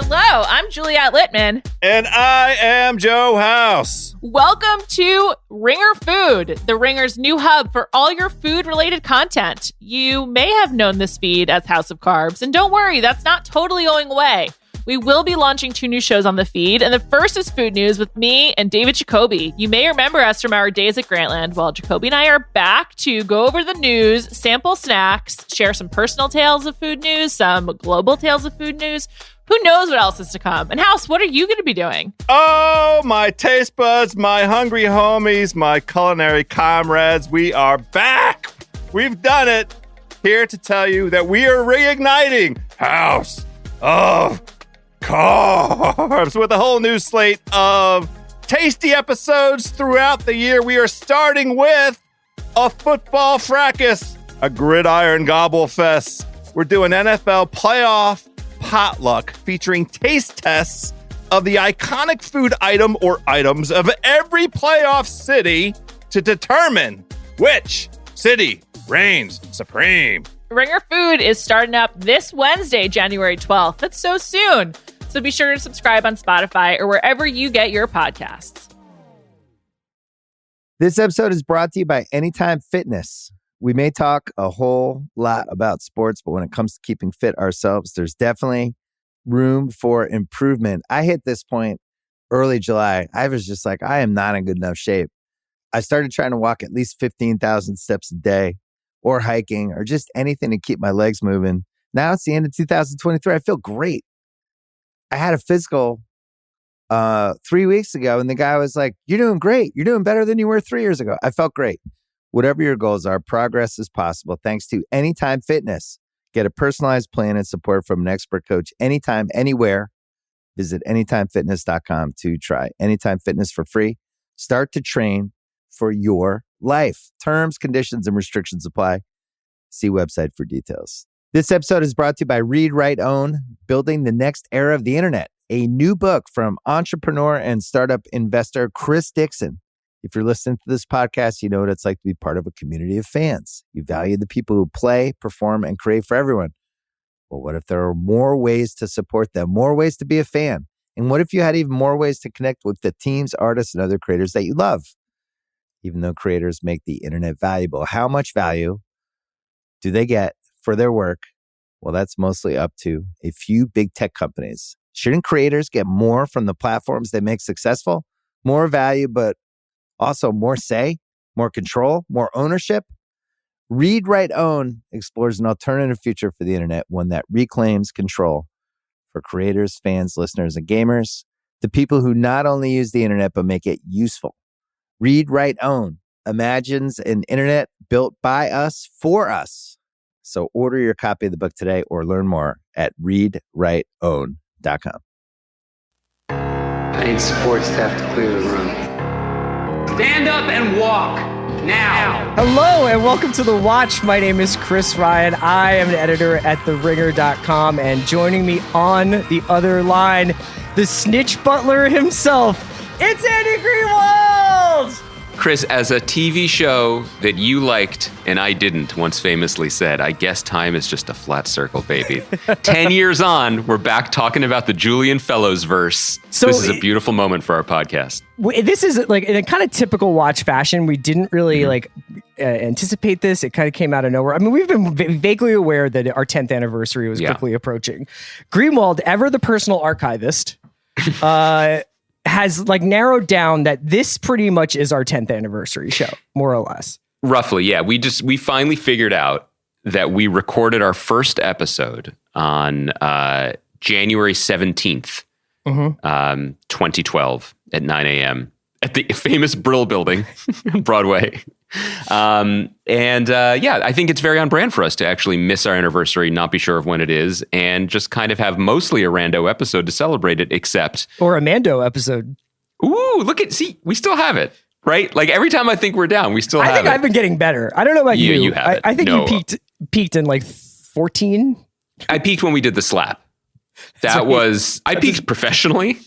Hello, I'm Juliette Littman. And I am Joe House. Welcome to Ringer Food, the Ringer's new hub for all your food-related content. You may have known this feed as House of Carbs, and don't worry, that's not totally going away. We will be launching 2 new shows on the feed, and the first is Food News with me and David Jacoby. You may remember us from our days at Grantland. Well, Jacoby and I are back to go over the news, sample snacks, share some personal tales of food news, some global tales of food news. Who knows what else is to come? And House, what are you going to be doing? Oh, my taste buds, my hungry homies, my culinary comrades, we are back. We've done it. Here to tell you that we are reigniting House of Carbs with a whole new slate of tasty episodes throughout the year. We are starting with a football fracas, a gridiron gobble fest. We're doing NFL playoff potluck featuring taste tests of the iconic food item or items of every playoff city to determine which city reigns supreme. Ringer Food is starting up this Wednesday, January 12th. That's so soon. So be sure to subscribe on Spotify or wherever you get your podcasts. This episode is brought to you by Anytime Fitness. We may talk a whole lot about sports, but when it comes to keeping fit ourselves, there's definitely room for improvement. I hit this point early July. I was just like, I am not in good enough shape. I started trying to walk at least 15,000 steps a day or hiking or just anything to keep my legs moving. Now it's the end of 2023. I feel great. I had a physical 3 weeks ago and the guy was like, you're doing great. You're doing better than you were 3 years ago. I felt great. Whatever your goals are, progress is possible thanks to Anytime Fitness. Get a personalized plan and support from an expert coach anytime, anywhere. Visit anytimefitness.com to try Anytime Fitness for free. Start to train for your life. Terms, conditions, and restrictions apply. See website for details. This episode is brought to you by Read, Write, Own, Building the Next Era of the Internet, a new book from entrepreneur and startup investor Chris Dixon. If you're listening to this podcast, you know what it's like to be part of a community of fans. You value the people who play, perform, and create for everyone. Well, what if there are more ways to support them, more ways to be a fan? And what if you had even more ways to connect with the teams, artists, and other creators that you love? Even though creators make the internet valuable, how much value do they get for their work? Well, that's mostly up to a few big tech companies. Shouldn't creators get more from the platforms they make successful? More value, but also more say, more control, more ownership? Read, Write, Own explores an alternative future for the internet, one that reclaims control for creators, fans, listeners, and gamers, the people who not only use the internet, but make it useful. Read, Write, Own imagines an internet built by us for us. So order your copy of the book today or learn more at readwriteown.com. I need support staff to clear the room. Stand up and walk now. Hello and welcome to The Watch. My name is Chris Ryan. I am an editor at TheRinger.com, and joining me on the other line, the snitch butler himself, it's Andy Greenwald! Chris, as a TV show that you liked and I didn't once famously said, I guess time is just a flat circle, baby. 10 years on, we're back talking about the Julian Fellows verse. So this is a beautiful moment for our podcast. This is like in a kind of typical Watch fashion. We didn't really anticipate this. It kind of came out of nowhere. I mean, we've been vaguely aware that our 10th anniversary was quickly approaching. Greenwald, ever the personal archivist, has narrowed down that this pretty much is our 10th anniversary show, more or less. Roughly, yeah. We finally figured out that we recorded our first episode on January 17th, 2012 at 9 a.m. at the famous Brill Building on Broadway. I think it's very on brand for us to actually miss our anniversary, not be sure of when it is, and just kind of have mostly a rando episode to celebrate it, except... Or a Mando episode. Ooh, we still have it, right? Like every time I think we're down, we still have it. I think I've been getting better. I don't know about you. You have it. I think you peaked in 14. I peaked when we did the slap. I peaked professionally.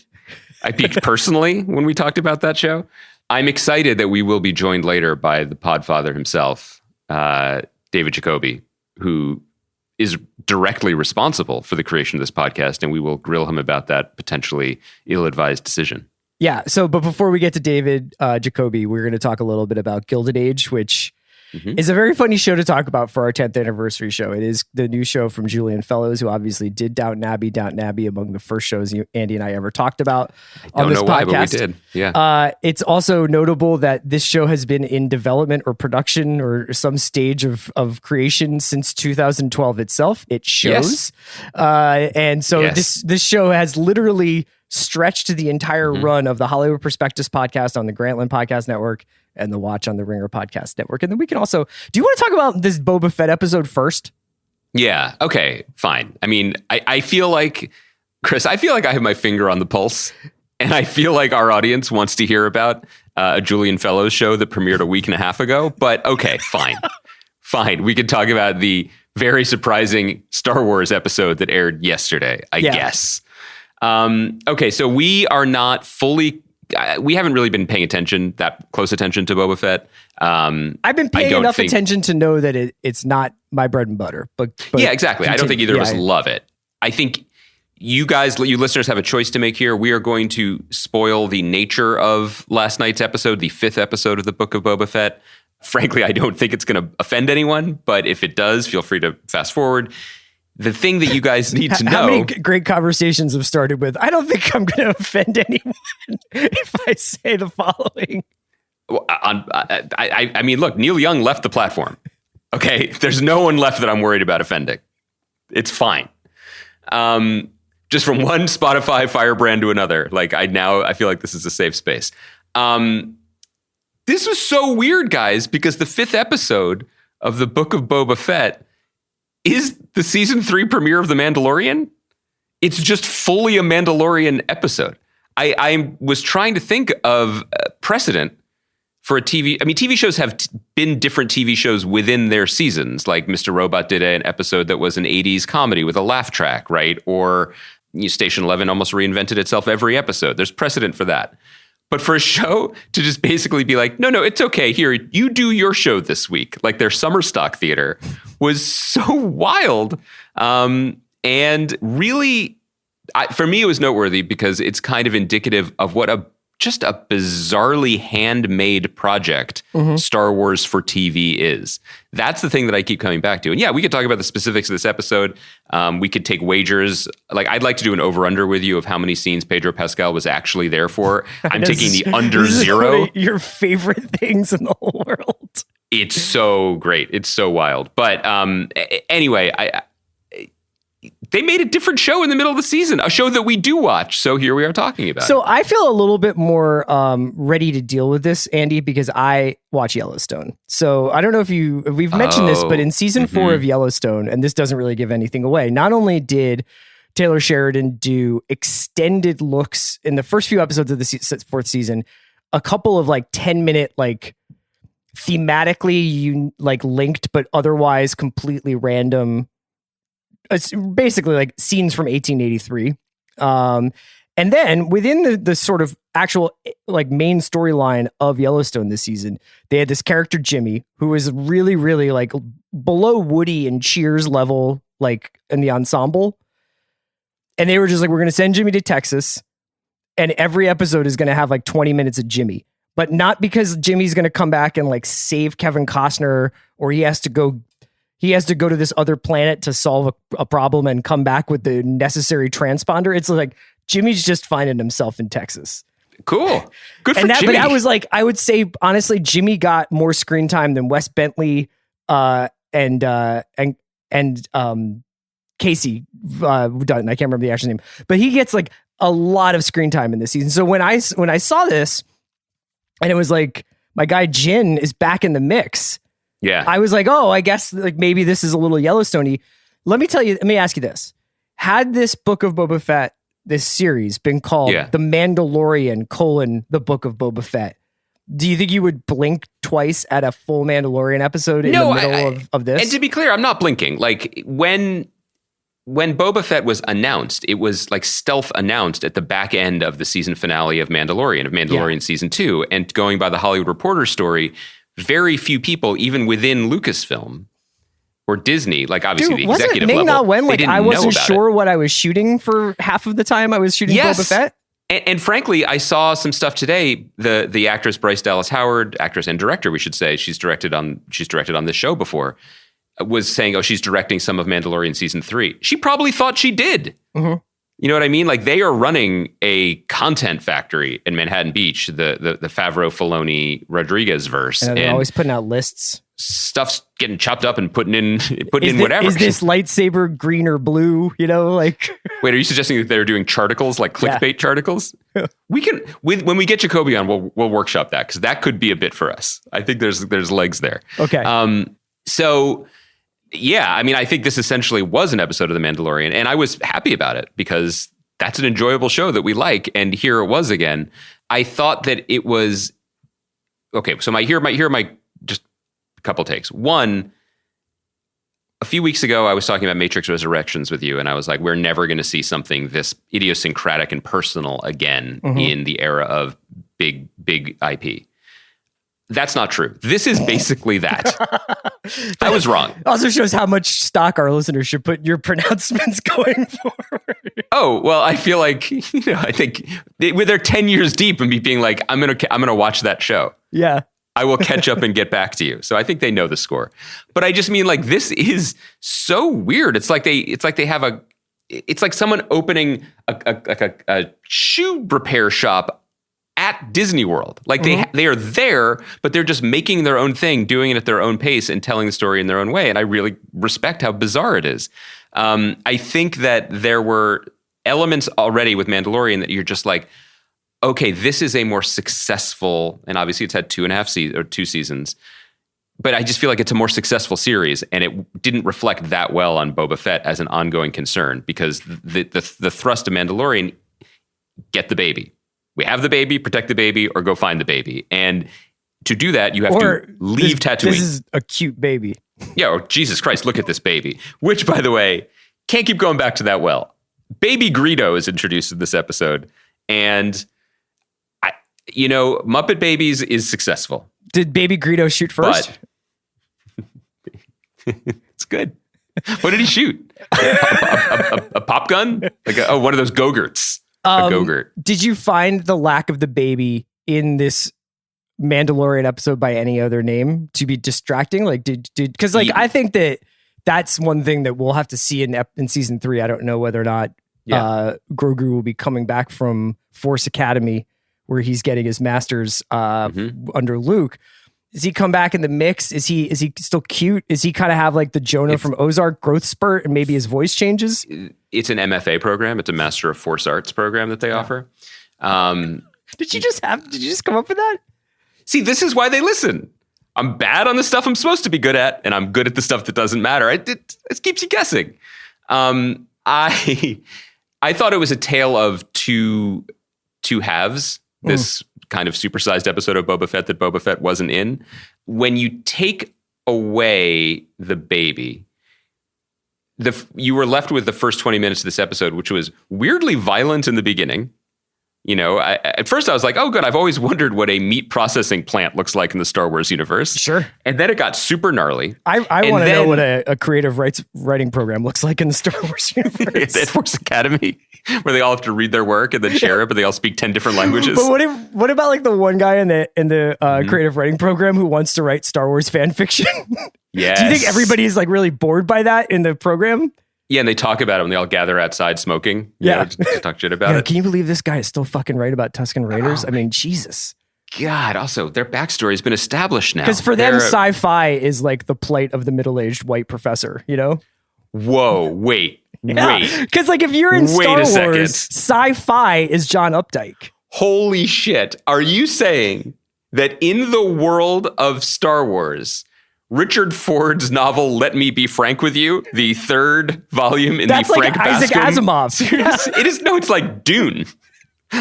I peaked personally when we talked about that show. I'm excited that we will be joined later by the podfather himself, David Jacoby, who is directly responsible for the creation of this podcast, and we will grill him about that potentially ill-advised decision. Yeah. So, but before we get to David Jacoby, we're going to talk a little bit about Gilded Age, which is a very funny show to talk about for our 10th anniversary show. It is the new show from Julian Fellows, who obviously did Downton Abbey, among the first shows Andy and I ever talked about on this podcast. Why, but we did. Yeah. It's also notable that this show has been in development or production or some stage of creation since 2012 itself. It shows. Yes. And so this show has literally stretched the entire run of the Hollywood Prospectus podcast on the Grantland Podcast Network and the Watch on the Ringer Podcast Network. And then we can also, do you want to talk about this Boba Fett episode first? Yeah. Okay, fine. I mean, I feel like, Chris, I have my finger on the pulse, and I feel like our audience wants to hear about a Julian Fellows show that premiered a week and a half ago. But okay, fine. Fine. We could talk about the very surprising Star Wars episode that aired yesterday, I guess. Okay, so we are not fully... we haven't really been paying that close attention to Boba Fett. I've been paying enough attention to know that it's not my bread and butter. But yeah, exactly. I don't think either of us love it. I think you listeners have a choice to make here. We are going to spoil the nature of last night's episode, the 5th episode of the Book of Boba Fett. Frankly, I don't think it's going to offend anyone, but if it does, feel free to fast forward. The thing that you guys need to know... How many great conversations have started with, I don't think I'm going to offend anyone if I say the following. Well, I mean, look, Neil Young left the platform. Okay? There's no one left that I'm worried about offending. It's fine. Just from one Spotify firebrand to another. Like, I feel like this is a safe space. This was so weird, guys, because the 5th episode of the Book of Boba Fett is the season 3 premiere of The Mandalorian. It's just fully a Mandalorian episode. I was trying to think of precedent for a TV. I mean, TV shows have been different TV shows within their seasons. Like Mr. Robot did an episode that was an 80s comedy with a laugh track, right? Or Station 11 almost reinvented itself every episode. There's precedent for that. But for a show to just basically be like, no, it's okay. Here, you do your show this week. Like their summer stock theater was so wild. And really, for me, it was noteworthy because it's kind of indicative of what just a bizarrely handmade project Star Wars for TV is. That's the thing that I keep coming back to. And yeah, we could talk about the specifics of this episode. We could take wagers. Like, I'd like to do an over-under with you of how many scenes Pedro Pascal was actually there for. I'm taking the under 0. One of your favorite things in the whole world. It's so great. It's so wild. But anyway, they made a different show in the middle of the season, a show that we do watch. So here we are talking about it. So I feel a little bit more ready to deal with this, Andy, because I watch Yellowstone. So I don't know if we've mentioned this, but in season 4 of Yellowstone, and this doesn't really give anything away, not only did Taylor Sheridan do extended looks in the first few episodes of the 4th season, a couple of like 10-minute, like thematically linked, but otherwise completely random. It's basically like scenes from 1883. And then within the sort of actual like main storyline of Yellowstone this season, they had this character, Jimmy, who is really, really like below Woody and Cheers level, like in the ensemble. And they were just like, we're going to send Jimmy to Texas. And every episode is going to have like 20 minutes of Jimmy, but not because Jimmy's going to come back and like save Kevin Costner, or he has to go to this other planet to solve a problem and come back with the necessary transponder. It's like Jimmy's just finding himself in Texas. Cool. Good for Jimmy. But that was like, I would say, honestly, Jimmy got more screen time than Wes Bentley and Casey Dutton. I can't remember the actor's name, but he gets like a lot of screen time in this season. So when I saw this and it was like, my guy Jin is back in the mix. Yeah. I was like, oh, I guess like maybe this is a little Yellowstone-y. Let me ask you this. Had this Book of Boba Fett, this series, been called The Mandalorian : The Book of Boba Fett, do you think you would blink twice at a full Mandalorian episode in the middle of this? And to be clear, I'm not blinking. Like when Boba Fett was announced, it was like stealth announced at the back end of the season finale of Mandalorian season 2. And going by the Hollywood Reporter story, very few people, even within Lucasfilm, or Disney, like obviously Dude, the wasn't executive Ming level, Na Wen, they like didn't I know wasn't about sure it. what I was shooting for half of the time I was shooting Yes. Boba Fett. And frankly, I saw some stuff today. The actress Bryce Dallas Howard, actress and director, we should say, she's directed on this show before, was saying, "Oh, she's directing some of Mandalorian season 3." She probably thought she did. Mm-hmm. You know what I mean? Like they are running a content factory in Manhattan Beach, the Favreau, Filoni, Rodriguez verse, And they're always putting out lists. Stuff's getting chopped up and putting in whatever. Is this lightsaber green or blue? You know, like. Wait, are you suggesting that they're doing charticles, like clickbait charticles? We can, when we get Jacoby on, we'll workshop that because that could be a bit for us. I think there's legs there. Okay. So yeah, I mean, I think this essentially was an episode of The Mandalorian, and I was happy about it because that's an enjoyable show that we like. And here it was again. I thought that it was okay. So here are my just a couple takes. One, a few weeks ago, I was talking about Matrix Resurrections with you, and I was like, we're never going to see something this idiosyncratic and personal again in the era of big IP. That's not true. This is basically that. I was wrong. Also shows how much stock our listeners should put in your pronouncements going forward. Oh, well, I feel like, I think they're 10 years deep in me being like, I'm going to watch that show. Yeah. I will catch up and get back to you. So I think they know the score. But I just mean like, this is so weird. It's like someone opening a shoe repair shop at Disney World. Like they are there, but they're just making their own thing, doing it at their own pace and telling the story in their own way. And I really respect how bizarre it is. I think that there were elements already with Mandalorian that you're just like, okay, this is a more successful, and obviously it's had 2 seasons, but I just feel like it's a more successful series, and it didn't reflect that well on Boba Fett as an ongoing concern because the thrust of Mandalorian, get the baby. We have the baby, protect the baby, or go find the baby. And to do that, you have to leave Tatooine. This is a cute baby. Yeah, or Jesus Christ, look at this baby. Which, by the way, can't keep going back to that well. Baby Greedo is introduced in this episode. And, Muppet Babies is successmal. Did Baby Greedo shoot first? But it's good. What did he shoot? A pop gun? Like one of those Go-Gurts. Did you find the lack of the baby in this Mandalorian episode by any other name to be distracting? Like, because I think that's one thing that we'll have to see in season 3. I don't know whether or not Grogu will be coming back from Force Academy, where he's getting his master's under Luke. Does he come back in the mix? Is he still cute? Is he kind of have like the Jonah from Ozark growth spurt and maybe his voice changes? It's an MFA program. It's a Master of Force Arts program that they offer. Did you just come up with that? See, this is why they listen. I'm bad on the stuff I'm supposed to be good at, and I'm good at the stuff that doesn't matter. It keeps you guessing. I thought it was a tale of two halves. This kind of supersized episode of Boba Fett that Boba Fett wasn't in. When you take away the baby, you were left with the first 20 minutes of this episode, which was weirdly violent in the beginning. At first I was like, oh, good. I've always wondered what a meat processing plant looks like in the Star Wars universe. Sure. And then it got super gnarly. I want to know what a creative writing program looks like in the Star Wars universe. At Force Academy, where they all have to read their work and then share it, but they all speak 10 different languages. But what about like the one guy in the creative writing program who wants to write Star Wars fan fiction? Yes. Do you think everybody's like really bored by that in the program? Yeah, and they talk about it when they all gather outside smoking. To talk shit about it. Can you believe this guy is still fucking right about Tusken Raiders? I mean, Jesus. God, also, their backstory has been established now. Because for them, sci-fi is like the plight of the middle-aged white professor, Whoa, wait. Because like if you're in Star Wars, sci-fi is John Updike. Holy shit. Are you saying that in the world of Star Wars, Richard Ford's novel, Let Me Be Frank With You, the 3rd volume in That's the like Frank Isaac Bascom Asimov series? It's like Dune.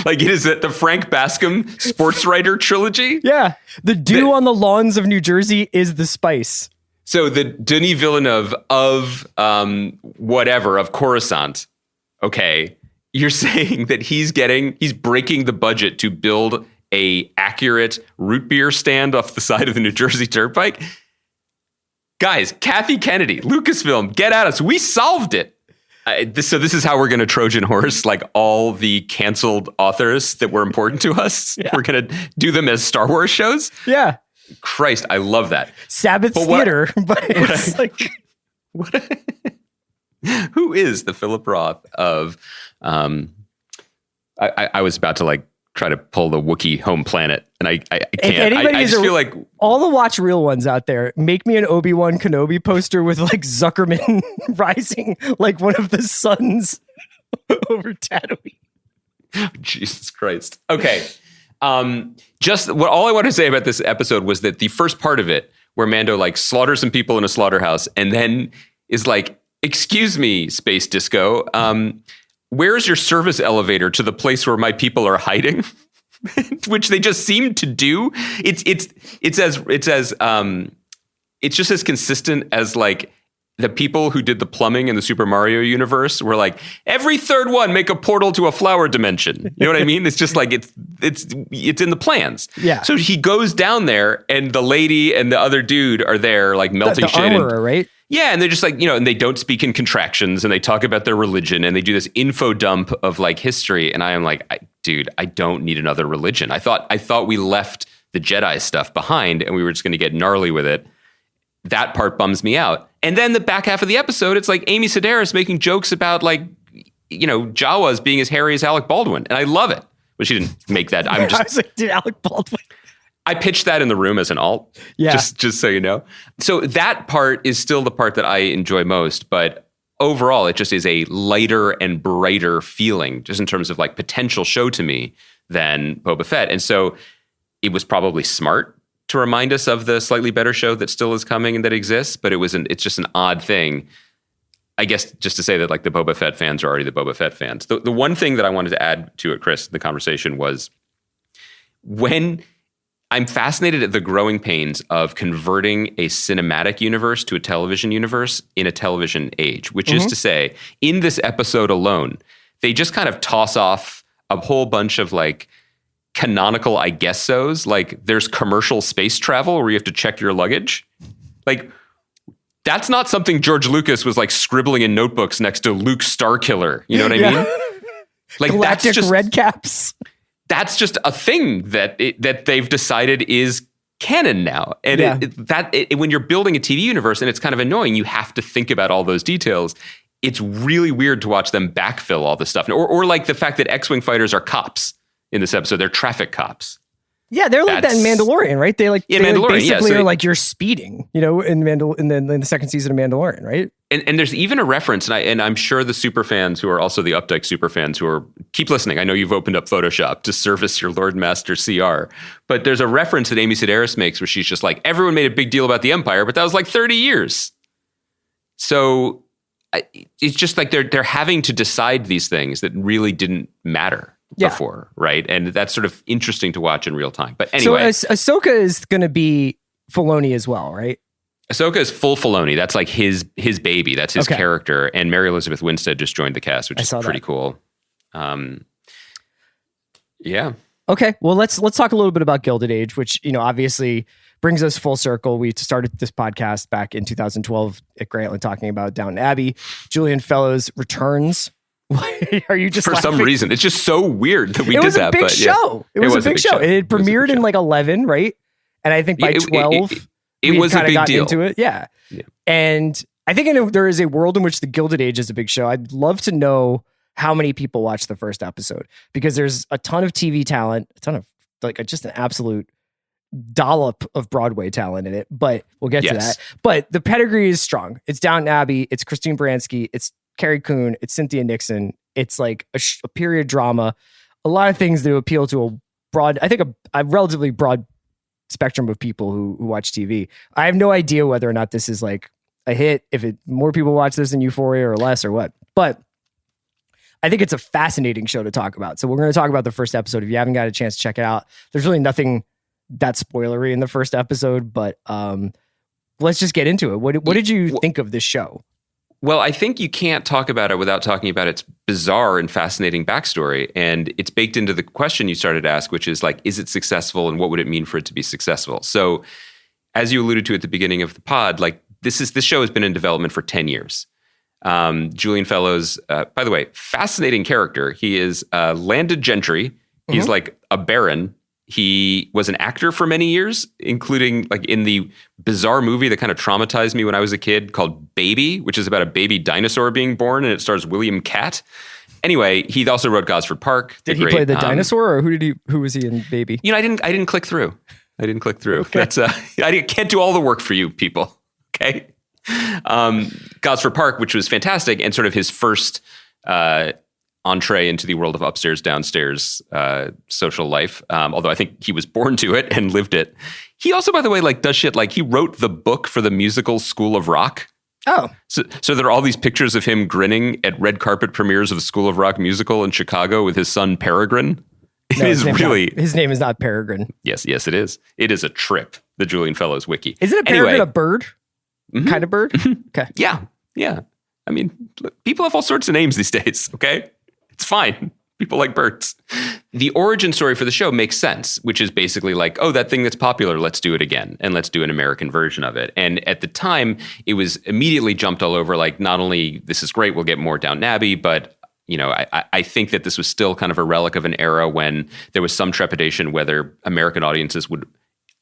Like it is the Frank Bascom sports writer trilogy. Yeah. The dew on the lawns of New Jersey is the spice. So the Denis Villeneuve of of Coruscant, okay, you're saying that he's breaking the budget to build a accurate root beer stand off the side of the New Jersey Turnpike? Guys, Kathy Kennedy, Lucasfilm, get at us. We solved it. So this is how we're going to Trojan horse like all the canceled authors that were important to us. Yeah. We're going to do them as Star Wars shows. Yeah. Christ, I love that. Sabbath theater, but it's like... Who is the Philip Roth of... I was about to like try to pull the Wookiee home planet, and I can't. I just feel like all the watch real ones out there, make me an Obi-Wan Kenobi poster with like Zuckerman rising like one of the suns over Tatooine. Jesus Christ. Okay. Just what all I want to say about this episode was that the first part of it, where Mando like slaughters some people in a slaughterhouse, and then is like, "Excuse me, Space Disco. Where's your service elevator to the place where my people are hiding?" Which they just seem to do. It's just as consistent as like the people who did the plumbing in the Super Mario universe were like, every third one make a portal to a flower dimension. You know what I mean? It's just like it's in the plans. Yeah. So he goes down there, and the lady and the other dude are there like melting the shit. Armorer, right? Yeah, and they're just like, and they don't speak in contractions, and they talk about their religion, and they do this info dump of like history, and I am like, dude, I don't need another religion. I thought we left the Jedi stuff behind, and we were just going to get gnarly with it. That part bums me out. And then the back half of the episode, it's like Amy Sedaris making jokes about like, Jawas being as hairy as Alec Baldwin, and I love it. But she didn't make that. I was like, dude, Alec Baldwin. I pitched that in the room as an alt, just so you know. So that part is still the part that I enjoy most, but overall, it just is a lighter and brighter feeling, just in terms of like potential show to me than Boba Fett. And so it was probably smart to remind us of the slightly better show that still is coming and that exists, but it's just an odd thing. I guess just to say that like the Boba Fett fans are already the Boba Fett fans. The one thing that I wanted to add to it, Chris, the conversation was when I'm fascinated at the growing pains of converting a cinematic universe to a television universe in a television age, which is to say, in this episode alone, they just kind of toss off a whole bunch of like canonical I guess so's. Like there's commercial space travel where you have to check your luggage. Like that's not something George Lucas was like scribbling in notebooks next to Luke Starkiller. You know what I mean? Like Galactic that's just red caps. That's just a thing that they've decided is canon now. And when you're building a TV universe, and it's kind of annoying, you have to think about all those details. It's really weird to watch them backfill all this stuff. Or like the fact that X-Wing fighters are cops in this episode. They're traffic cops. Yeah, they're like that in Mandalorian, right? They basically are like you're speeding, in the second season of Mandalorian, right? And there's even a reference, and I'm sure the super fans who are also the Updike super fans who are keep listening. I know you've opened up Photoshop to service your Lord Master CR, but there's a reference that Amy Sedaris makes where she's just like, everyone made a big deal about the Empire, but that was like 30 years. So it's just like they're having to decide these things that really didn't matter before, right? And that's sort of interesting to watch in real time. But anyway. So Ahsoka is going to be Filoni as well, right? Ahsoka is full Filoni. That's like his baby. That's his character. And Mary Elizabeth Winstead just joined the cast, which is pretty cool. Yeah. Okay. Well, let's talk a little bit about Gilded Age, which, obviously brings us full circle. We started this podcast back in 2012 at Grantland talking about Downton Abbey. Julian Fellows returns. Are you just for laughing? Some reason? It's just so weird that we did that. It was a big show. It was a big show. It premiered in like 11, right? And I think by 12, it was a big deal. Into it. Yeah. And I think there is a world in which the Gilded Age is a big show. I'd love to know how many people watched the first episode, because there's a ton of TV talent, a ton of like just an absolute dollop of Broadway talent in it. But we'll get to that. But the pedigree is strong. It's Downton Abbey. It's Christine Baranski. It's Carrie Coon, it's Cynthia Nixon. It's like a period drama, a lot of things that appeal to a relatively broad spectrum of people who watch TV. I have no idea whether or not this is like a hit, if more people watch this than Euphoria or less or what. But I think it's a fascinating show to talk about. So we're going to talk about the first episode. If you haven't got a chance to check it out, there's really nothing that spoilery in the first episode, but let's just get into it. What did you think of this show? Well, I think you can't talk about it without talking about its bizarre and fascinating backstory. And it's baked into the question you started to ask, which is like, is it successful and what would it mean for it to be successful? So as you alluded to at the beginning of the pod, like this show has been in development for 10 years. Julian Fellowes, by the way, fascinating character. He is landed gentry. He's like a baron. He was an actor for many years, including like in the bizarre movie that kind of traumatized me when I was a kid called Baby, which is about a baby dinosaur being born, and it stars William Catt. Anyway, he also wrote Gosford Park. Did he play the dinosaur, or who was he in Baby? I didn't click through. Okay. That's I can't do all the work for you people. Okay. Gosford Park, which was fantastic, and sort of his first entree into the world of upstairs, downstairs social life. Although I think he was born to it and lived it. He also, by the way, like does shit like he wrote the book for the musical School of Rock. Oh. So there are all these pictures of him grinning at red carpet premieres of the School of Rock musical in Chicago with his son Peregrine. His name is not Peregrine. Yes, it is. It is a trip, the Julian Fellowes wiki. Isn't a peregrine a bird? Mm-hmm. Kind of bird? Okay. Yeah. I mean, look, people have all sorts of names these days, okay? It's fine. People like birds. The origin story for the show makes sense, which is basically like, oh, that thing that's popular, let's do it again. And let's do an American version of it. And at the time, it was immediately jumped all over, like, not only this is great, we'll get more Downton Abbey, but I think that this was still kind of a relic of an era when there was some trepidation whether American audiences would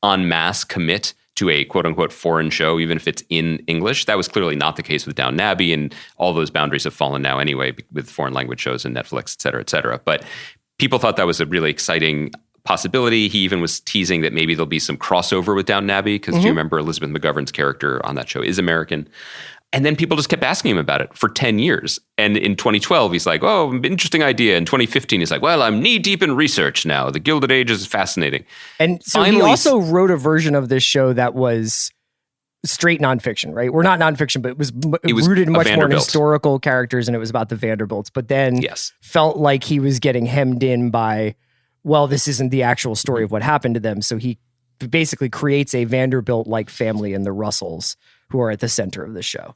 en masse commit to a quote unquote foreign show, even if it's in English. That was clearly not the case with Downton Abbey, and all those boundaries have fallen now anyway with foreign language shows and Netflix, et cetera, et cetera. But people thought that was a really exciting possibility. He even was teasing that maybe there'll be some crossover with Downton Abbey, because do you remember Elizabeth McGovern's character on that show is American? And then people just kept asking him about it for 10 years. And in 2012, he's like, oh, interesting idea. In 2015, he's like, well, I'm knee deep in research now. The Gilded Age is fascinating. And so he also wrote a version of this show that was straight nonfiction, right? We're not nonfiction, but it was rooted much more in historical characters, and it was about the Vanderbilts. But then felt like he was getting hemmed in by, well, this isn't the actual story of what happened to them. So he basically creates a Vanderbilt-like family in the Russells, who are at the center of the show.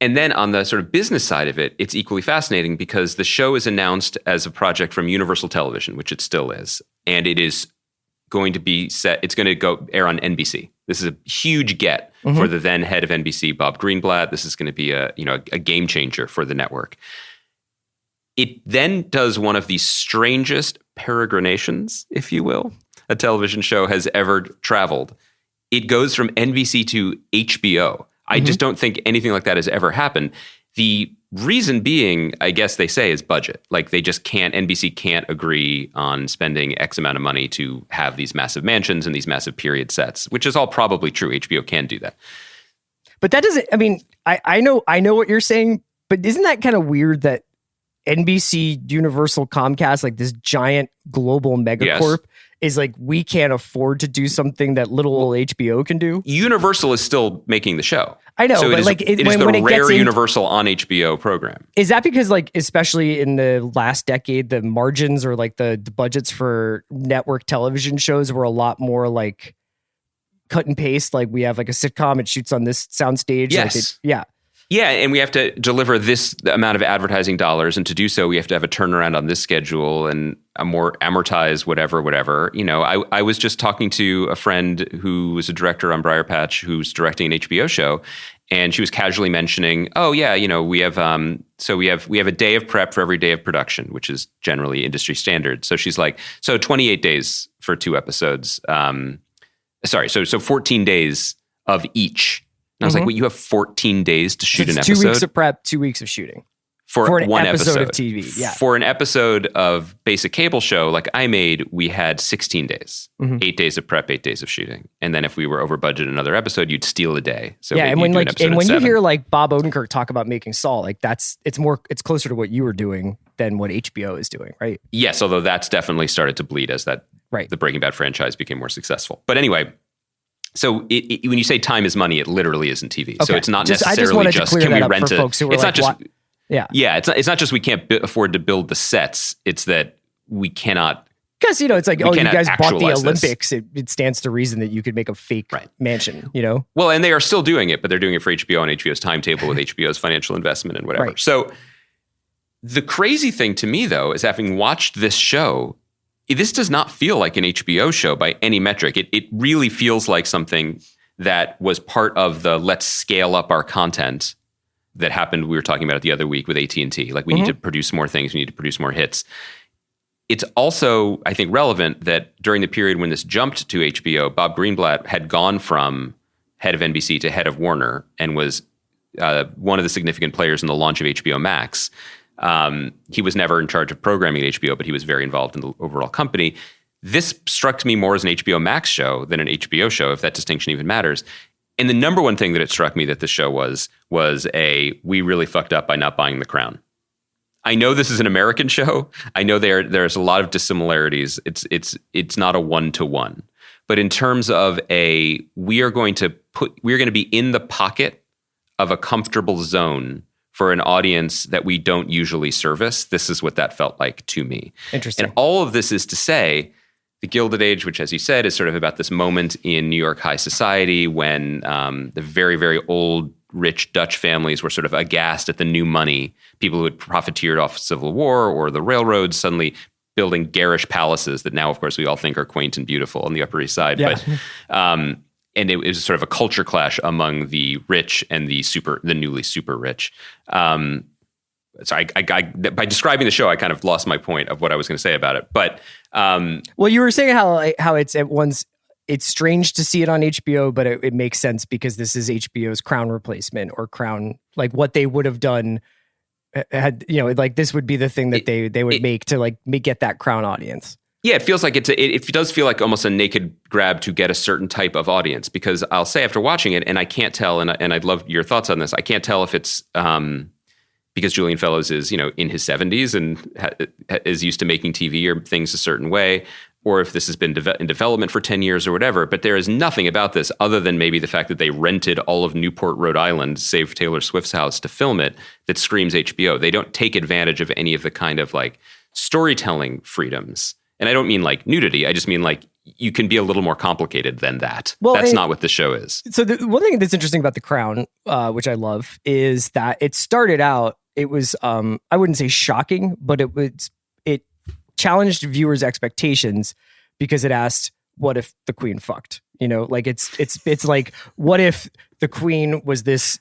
And then on the sort of business side of it, it's equally fascinating because the show is announced as a project from Universal Television, which it still is. And it is going to be set, it's going to go air on NBC. This is a huge get for the then head of NBC, Bob Greenblatt. This is going to be a game changer for the network. It then does one of the strangest peregrinations, if you will, a television show has ever traveled. It goes from NBC to HBO. I just don't think anything like that has ever happened. The reason being, I guess they say, is budget. Like NBC can't agree on spending X amount of money to have these massive mansions and these massive period sets, which is all probably true. HBO can do that. But that doesn't, I mean, I know what you're saying, but isn't that kind of weird that NBC, Universal, Comcast, like this giant global megacorp, is like, we can't afford to do something that little old HBO can do? Universal is still making the show. I know, so but it is the rare Universal on HBO program. Is that because, like, especially in the last decade, the margins or like the budgets for network television shows were a lot more like cut and paste? Like, we have like a sitcom, it shoots on this soundstage. Yes. Yeah, and we have to deliver this amount of advertising dollars, and to do so, we have to have a turnaround on this schedule and a more amortized whatever. You know, I was just talking to a friend who was a director on Briarpatch who's directing an HBO show, and she was casually mentioning, oh yeah, you know, we have we have a day of prep for every day of production, which is generally industry standard. So she's like, so 28 days for 2 episodes. So 14 days of each. And I was like, wait, you have 14 days to shoot an episode? 2 weeks of prep, 2 weeks of shooting. For an one episode of TV, yeah. For an episode of basic cable show like I made, we had 16 days. 8 days of prep, 8 days of shooting. And then if we were over budget another episode, you'd steal a day. So yeah, and when you hear like Bob Odenkirk talk about making Saul, like it's closer to what you were doing than what HBO is doing, right? Yes, although that's definitely started to bleed as the Breaking Bad franchise became more successful. But anyway, so when you say time is money, it literally isn't TV. Okay. So it's not necessarily just can we rent it. It's like, not just it's not just we can't afford to build the sets. It's that we cannot. Because, you know, it's like, oh, you guys bought the Olympics. It stands to reason that you could make a fake mansion, you know? Well, and they are still doing it, but they're doing it for HBO on HBO's timetable with HBO's financial investment and whatever. Right. So the crazy thing to me, though, is having watched this show, this does not feel like an HBO show by any metric. It really feels like something that was part of the let's scale up our content that happened. We were talking about it the other week with AT&T. Like we need to produce more things. We need to produce more hits. It's also, I think, relevant that during the period when this jumped to HBO, Bob Greenblatt had gone from head of NBC to head of Warner and was one of the significant players in the launch of HBO Max. He was never in charge of programming at HBO, but he was very involved in the overall company. This struck me more as an HBO Max show than an HBO show, if that distinction even matters. And the number one thing that it struck me that the show was we really fucked up by not buying The Crown. I know this is an American show. I know there's a lot of dissimilarities. It's not a one-to-one. But in terms of we are going to be in the pocket of a comfortable zone for an audience that we don't usually service. This is what that felt like to me. Interesting. And all of this is to say, the Gilded Age, which, as you said, is sort of about this moment in New York high society when the very, very old, rich Dutch families were sort of aghast at the new money. People who had profiteered off Civil War or the railroads suddenly building garish palaces that now, of course, we all think are quaint and beautiful on the Upper East Side. Yeah. But and it was sort of a culture clash among the rich and the newly super rich. So by describing the show, I kind of lost my point of what I was going to say about it. But well, you were saying how it's strange to see it on HBO, but it makes sense because this is HBO's Crown replacement or Crown, like what they would have done had, like this would be the thing that they would make to get that Crown audience. Yeah, it feels like it does feel like almost a naked grab to get a certain type of audience, because I'll say after watching it, and I can't tell, and I'd love your thoughts on this. I can't tell if it's because Julian Fellows is in his 70s and is used to making TV or things a certain way, or if this has been in development for 10 years or whatever. But there is nothing about this other than maybe the fact that they rented all of Newport, Rhode Island, save Taylor Swift's house, to film it, that screams HBO. They don't take advantage of any of the kind of like storytelling freedoms. And I don't mean like nudity. I just mean like you can be a little more complicated than that. Well, that's not what the show is. So the one thing that's interesting about The Crown, which I love, is that it started out, it was, I wouldn't say shocking, but it challenged viewers' expectations because it asked, what if the Queen fucked? It's like, what if the Queen was this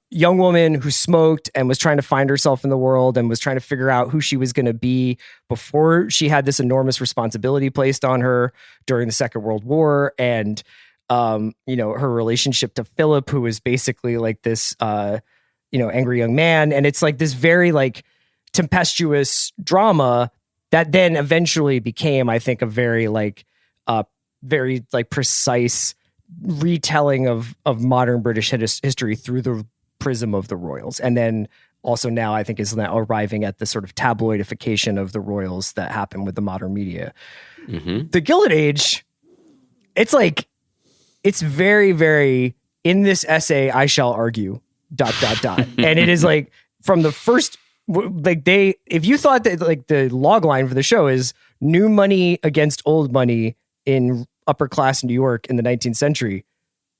young woman who smoked and was trying to find herself in the world and was trying to figure out who she was going to be before she had this enormous responsibility placed on her during the Second World War, and her relationship to Philip, who was basically like this angry young man, and it's like this very like tempestuous drama that then eventually became, I think, a very precise retelling of modern British history through the prism of the royals. And then also now I think is now arriving at the sort of tabloidification of the royals that happened with the modern media. Mm-hmm. The Gilded Age, it's very, very, in this essay, I shall argue, ... And it is like from the first, if you thought that like the log line for the show is new money against old money in upper class New York in the 19th century,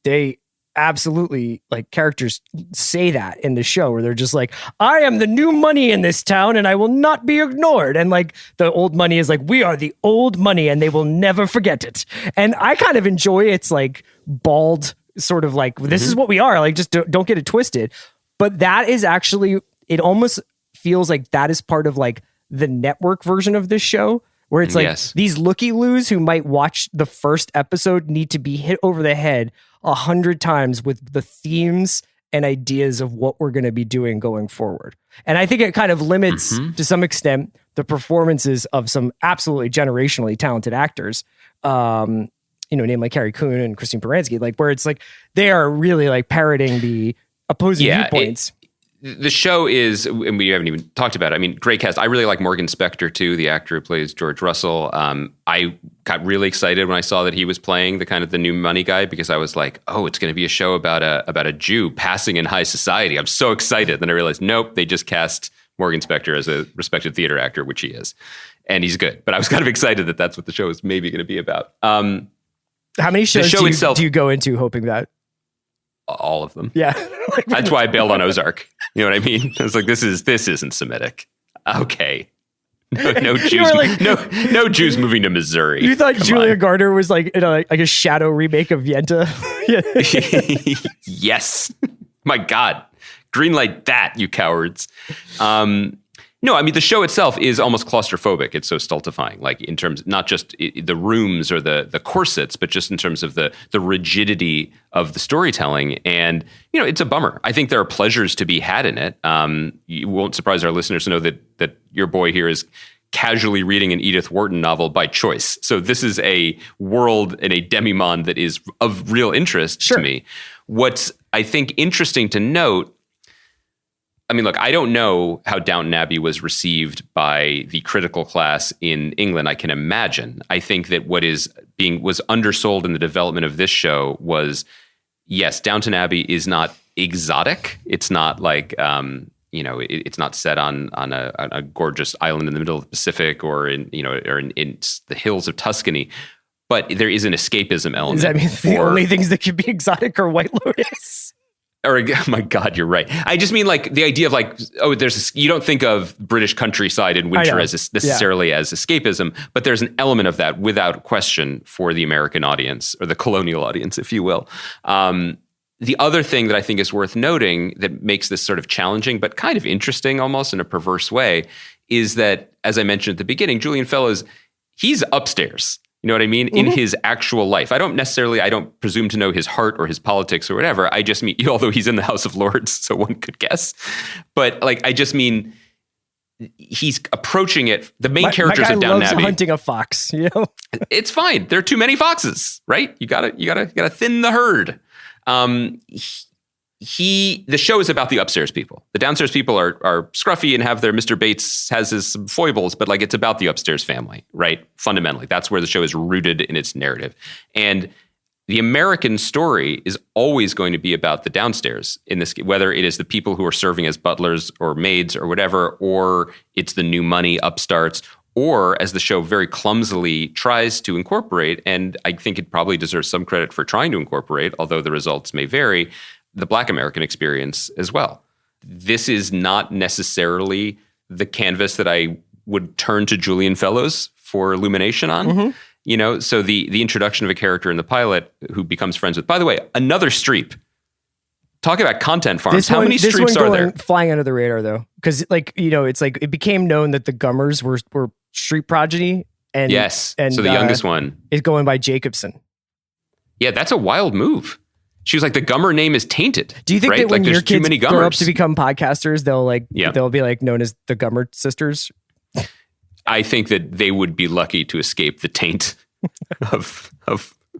they absolutely, like, characters say that in the show where they're just like, I am the new money in this town and I will not be ignored. And like the old money is like, we are the old money and they will never forget it. And I kind of enjoy its like bald sort of like, this is what we are, like, just don't get it twisted. But that is actually, it almost feels like that is part of like the network version of this show, where it's like these looky-loos who might watch the first episode need to be hit over the head 100 times with the themes and ideas of what we're going to be doing going forward. And I think it kind of limits to some extent the performances of some absolutely generationally talented actors, named like Carrie Coon and Christine Baranski, like where it's like they are really like parroting the opposing viewpoints. The show is, and we haven't even talked about it, I mean, great cast. I really like Morgan Spector, too, the actor who plays George Russell. I got really excited when I saw that he was playing the new money guy, because I was like, oh, it's going to be a show about a Jew passing in high society. I'm so excited. Then I realized, nope, they just cast Morgan Spector as a respected theater actor, which he is. And he's good. But I was kind of excited that that's what the show is maybe going to be about. How many shows do you go into hoping that? All of them. Yeah. That's why I bailed on Ozark. You know what I mean? I was like, this isn't Semitic. Okay. No Jews. No Jews moving to Missouri. You thought Come Julia on. Garner was like like a shadow remake of Yenta? Yes. My God. Greenlight that, you cowards. No, I mean, the show itself is almost claustrophobic. It's so stultifying, like in terms, not just the rooms or the corsets, but just in terms of the rigidity of the storytelling. And, it's a bummer. I think there are pleasures to be had in it. You won't surprise our listeners to know that your boy here is casually reading an Edith Wharton novel by choice. So this is a world and a demimonde that is of real interest to me. What's, I think, interesting to note, I mean, look, I don't know how Downton Abbey was received by the critical class in England. I can imagine. I think that what was undersold in the development of this show was, yes, Downton Abbey is not exotic. It's not like, it's not set on a gorgeous island in the middle of the Pacific or in the hills of Tuscany. But there is an escapism element. Does that mean the only things that could be exotic are White Lotus? Or, oh my God, you're right. I just mean like the idea of you don't think of British countryside in winter as necessarily as escapism, but there's an element of that without question for the American audience or the colonial audience, if you will. The other thing that I think is worth noting that makes this sort of challenging, but kind of interesting almost in a perverse way, is that, as I mentioned at the beginning, Julian Fellowes, he's upstairs. You know what I mean? Mm-hmm. In his actual life. I don't presume to know his heart or his politics or whatever. I just mean, although he's in the House of Lords, so one could guess. But I just mean, he's approaching it. The main characters of Downton Abbey. Hunting a fox, It's fine. There are too many foxes, right? You gotta thin the herd. The show is about the upstairs people. The downstairs people are scruffy and have their Mr. Bates has his foibles, but it's about the upstairs family, right? Fundamentally, that's where the show is rooted in its narrative. And the American story is always going to be about the downstairs in this, whether it is the people who are serving as butlers or maids or whatever, or it's the new money upstarts, or as the show very clumsily tries to incorporate, and I think it probably deserves some credit for trying to incorporate, although the results may vary, the Black American experience as well. This is not necessarily the canvas that I would turn to Julian Fellowes for illumination on. Mm-hmm. So the introduction of a character in the pilot who becomes friends with, by the way, another Streep. Talk about content farms. How many Streeps are there? Flying under the radar though. Because it's like it became known that the Gummers were Streep progeny. And yes. And so the youngest one is going by Jacobson. Yeah, that's a wild move. She was like, the Gummer name is tainted. Do you think that when your kids grow up to Gummers. become podcasters, they'll be known as the Gummer sisters? I think that they would be lucky to escape the taint of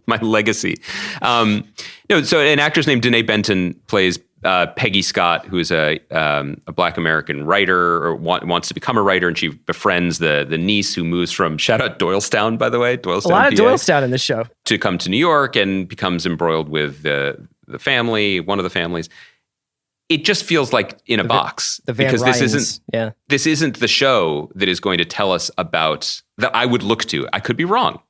my legacy. So an actress named Danae Benton plays Peggy Scott, who is a Black American writer or wants to become a writer, and she befriends the niece who moves from, shout out Doylestown, by the way, Doylestown, a lot of PA, Doylestown in this show, to come to New York and becomes embroiled with the family, one of the families. It just feels like in a box because this isn't the show that is going to tell us about that I would look to. I could be wrong.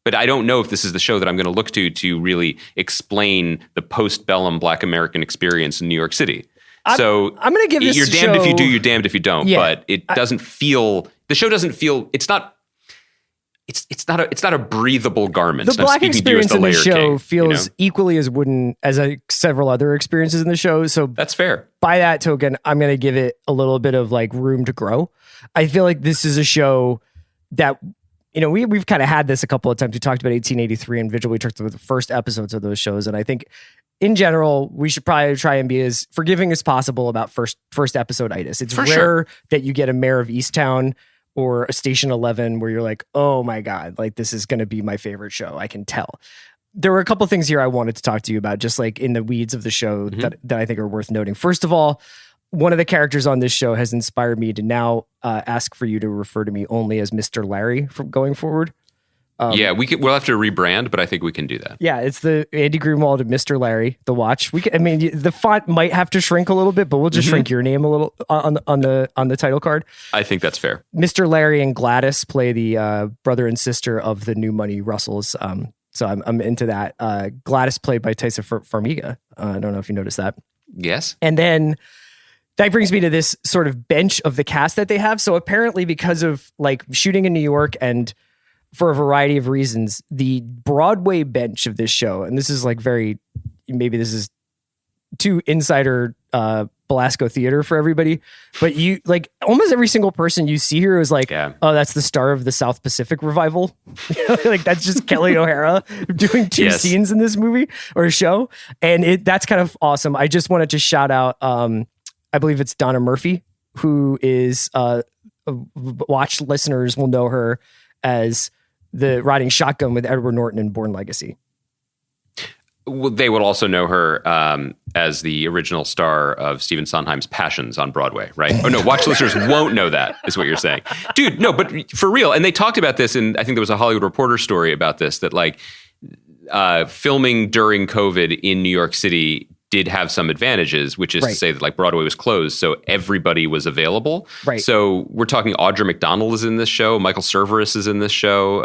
But I don't know if this is the show that I'm going to look to really explain the post-bellum Black American experience in New York City. I'm going to give this. You're damned if you do, you're damned if you don't. Yeah, but it doesn't feel. The show doesn't feel. It's not. It's not a breathable garment. The Black experience in the show feels equally as wooden as several other experiences in the show. So that's fair. By that token, I'm going to give it a little bit of room to grow. I feel like this is a show that. We've kind of had this a couple of times. We talked about 1883 and Vigil. We talked about the first episodes of those shows. And I think in general, we should probably try and be as forgiving as possible about first episode-itis. It's rare that you get a Mayor of Easttown or a Station 11 where you're like, oh my God, this is going to be my favorite show. I can tell. There were a couple things here I wanted to talk to you about, just in the weeds of the show that I think are worth noting. First of all, one of the characters on this show has inspired me to now ask for you to refer to me only as Mr. Larry from going forward. We'll have to rebrand, but I think we can do that. Yeah, it's the Andy Greenwald of Mr. Larry, the watch. The font might have to shrink a little bit, but we'll just shrink your name a little on the title card. I think that's fair. Mr. Larry and Gladys play the brother and sister of the New Money Russells. So I'm into that. Gladys played by Taissa Farmiga. I don't know if you noticed that. Yes. And then that brings me to this sort of bench of the cast that they have. So apparently because of like shooting in New York and for a variety of reasons, the Broadway bench of this show, and this is like maybe this is too insider Belasco theater for everybody, but you like almost every single person you see here is like, oh, that's the star of the South Pacific revival. Like that's just Kelly O'Hara doing two scenes in this movie or show. And that's kind of awesome. I just wanted to shout out, I believe it's Donna Murphy, who is watch listeners will know her as the riding shotgun with Edward Norton in Bourne Legacy. Well, they would also know her as the original star of Stephen Sondheim's Passions on Broadway, right? Oh, no, watch listeners won't know that, is what you're saying. Dude, no, but for real. And they talked about this, and I think there was a Hollywood Reporter story about this, that like filming during COVID in New York City did have some advantages, which is to say that like Broadway was closed, so everybody was available. Right. So we're talking Audra McDonald is in this show, Michael Cerveris is in this show.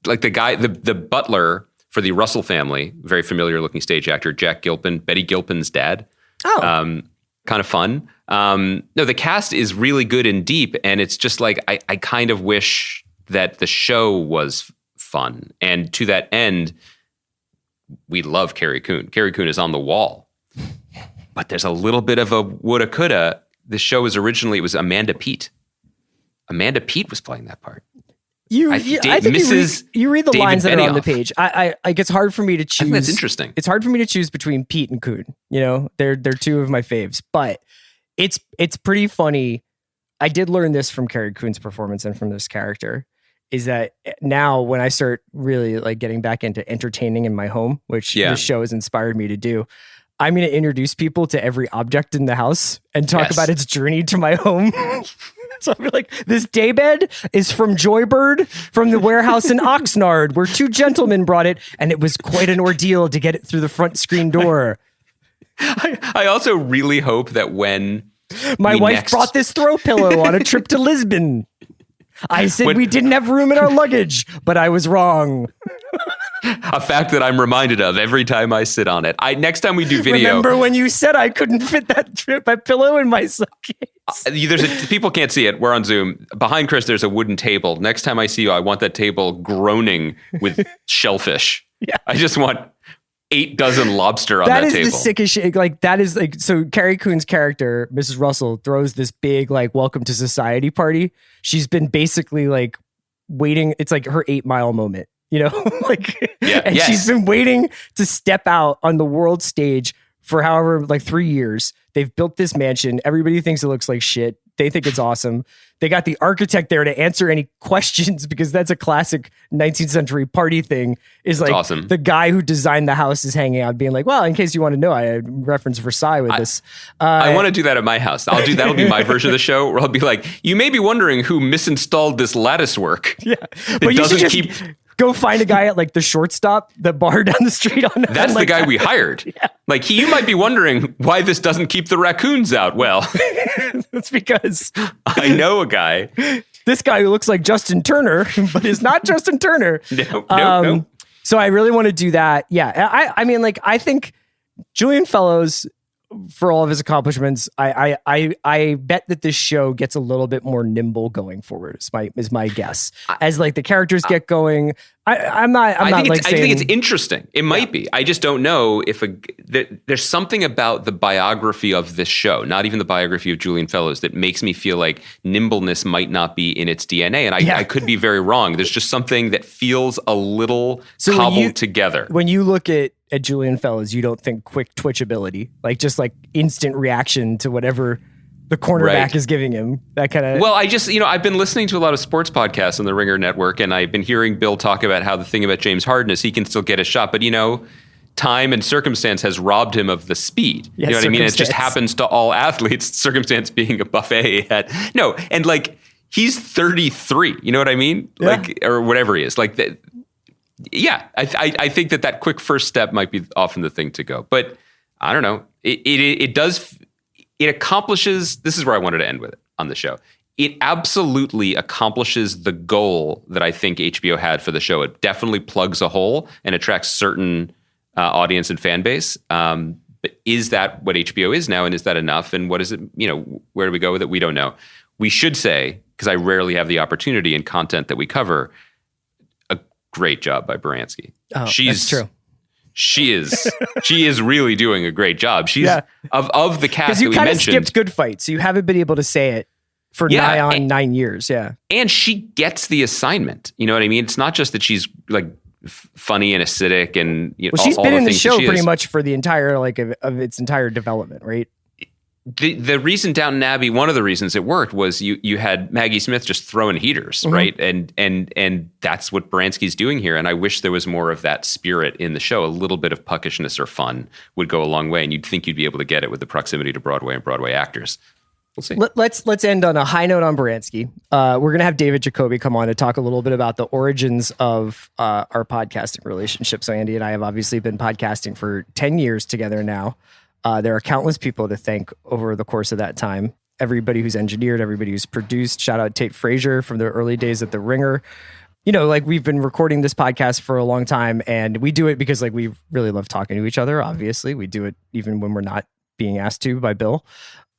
Like the guy, the butler for the Russell family, very familiar looking stage actor, Jack Gilpin, Betty Gilpin's dad. Oh. Kind of fun. No, the cast is really good and deep, and it's just like I kind of wish that the show was fun. And to that end, we love Carrie Coon. Carrie Coon is on the wall. But there's a little bit of a woulda, coulda. The show was originally, it was Amanda Peet. Amanda Peet was playing that part. I think you read the David lines that are on the Benioff. page. I like it's hard for me to choose. I think that's interesting. It's hard for me to choose between Pete and Coon. You know, they're two of my faves, but it's pretty funny. I did learn this from Carrie Coon's performance and from this character, is that now when I start really like getting back into entertaining in my home, which this show has inspired me to do, I'm going to introduce people to every object in the house and talk about its journey to my home. So I'll be like, this daybed is from Joybird from the warehouse in Oxnard, where two gentlemen brought it, and it was quite an ordeal to get it through the front screen door. I also really hope that when my wife brought this throw pillow on a trip to Lisbon. I said we didn't have room in our luggage, but I was wrong. A fact that I'm reminded of every time I sit on it. Next time we do video. Remember when you said I couldn't fit my pillow in my suitcase? People can't see it. We're on Zoom. Behind Chris, there's a wooden table. Next time I see you, I want that table groaning with shellfish. Yeah. I just want 8 dozen lobster on that table. That is the sickest shit. Like, that is like, so Carrie Coon's character, Mrs. Russell, throws this big, like, welcome to society party. She's been basically like waiting. It's like her 8 Mile moment, you know? She's been waiting to step out on the world stage for however, like 3 years. They've built this mansion. Everybody thinks it looks like shit. They think it's awesome. They got the architect there to answer any questions, because that's a classic 19th century party thing. Is like awesome. The guy who designed the house is hanging out being like, well, in case you want to know, I reference Versailles with this. I want to do that at my house. That'll be my version of the show, where I'll be like, you may be wondering who misinstalled this lattice work. Yeah. But you should just go find a guy at like the Shortstop, the bar down the street on that. That's the guy we hired. Yeah. Like, you might be wondering why this doesn't keep the raccoons out. Well, that's because I know a guy. This guy who looks like Justin Turner, but is not Justin Turner. No. So I really want to do that. Yeah. I mean, like, I think Julian Fellows, for all of his accomplishments, I bet that this show gets a little bit more nimble going forward. Is my guess. As like the characters get going, I think it's interesting. It might be. I just don't know if there's something about the biography of this show, not even the biography of Julian Fellows, that makes me feel like nimbleness might not be in its DNA. And I could be very wrong. There's just something that feels a little cobbled together. When you look at Julian Fellows, you don't think quick twitch ability, like just like instant reaction to whatever the cornerback is giving him, that kind of. Well, I've been listening to a lot of sports podcasts on the Ringer Network, and I've been hearing Bill talk about how the thing about James Harden is he can still get a shot, but time and circumstance has robbed him of the speed. You know what I mean? It just happens to all athletes, circumstance being a buffet and like he's 33, you know what I mean? Yeah. Like, or whatever he is, like that. Yeah, I think that quick first step might be often the thing to go. But I don't know. It accomplishes, this is where I wanted to end with it on the show. It absolutely accomplishes the goal that I think HBO had for the show. It definitely plugs a hole and attracts certain audience and fan base. But is that what HBO is now? And is that enough? And what is it, where do we go with it? We don't know. We should say, because I rarely have the opportunity in content that we cover, a great job by Baranski. Oh, that's true. She is really doing a great job. She's of the cast that we mentioned. Because you kind of skipped Good Fight, so you haven't been able to say it for nigh on 9 years. Yeah. And she gets the assignment. You know what I mean? It's not just that she's like funny and acidic and she's been in the show pretty much for the entire of its entire development, right? The reason Downton Abbey, one of the reasons it worked was you had Maggie Smith just throwing heaters, right? And that's what Baranski's doing here. And I wish there was more of that spirit in the show. A little bit of puckishness or fun would go a long way, and you'd think you'd be able to get it with the proximity to Broadway and Broadway actors. We'll see. Let's end on a high note on Baranski. We're gonna have David Jacoby come on to talk a little bit about the origins of our podcasting relationship. So Andy and I have obviously been podcasting for 10 years together now. There are countless people to thank over the course of that time. Everybody who's engineered, everybody who's produced. Shout out Tate Frazier from the early days at The Ringer. We've been recording this podcast for a long time, and we do it because we really love talking to each other. Obviously, we do it even when we're not being asked to by Bill.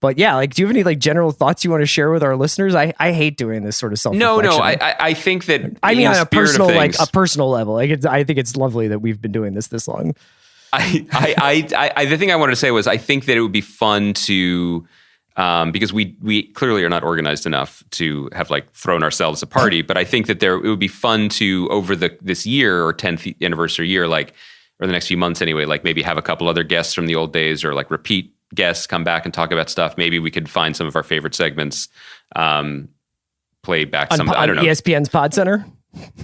But yeah, do you have any general thoughts you want to share with our listeners? I hate doing this sort of self-reflection. No. I think that I mean on a personal level. I think it's lovely that we've been doing this long. The thing I wanted to say was I think that it would be fun to, because we clearly are not organized enough to have thrown ourselves a party, but I think that it would be fun to over this year or 10th anniversary year, or the next few months anyway, maybe have a couple other guests from the old days or repeat guests come back and talk about stuff. Maybe we could find some of our favorite segments, play back some. I don't know. ESPN's Pod Center.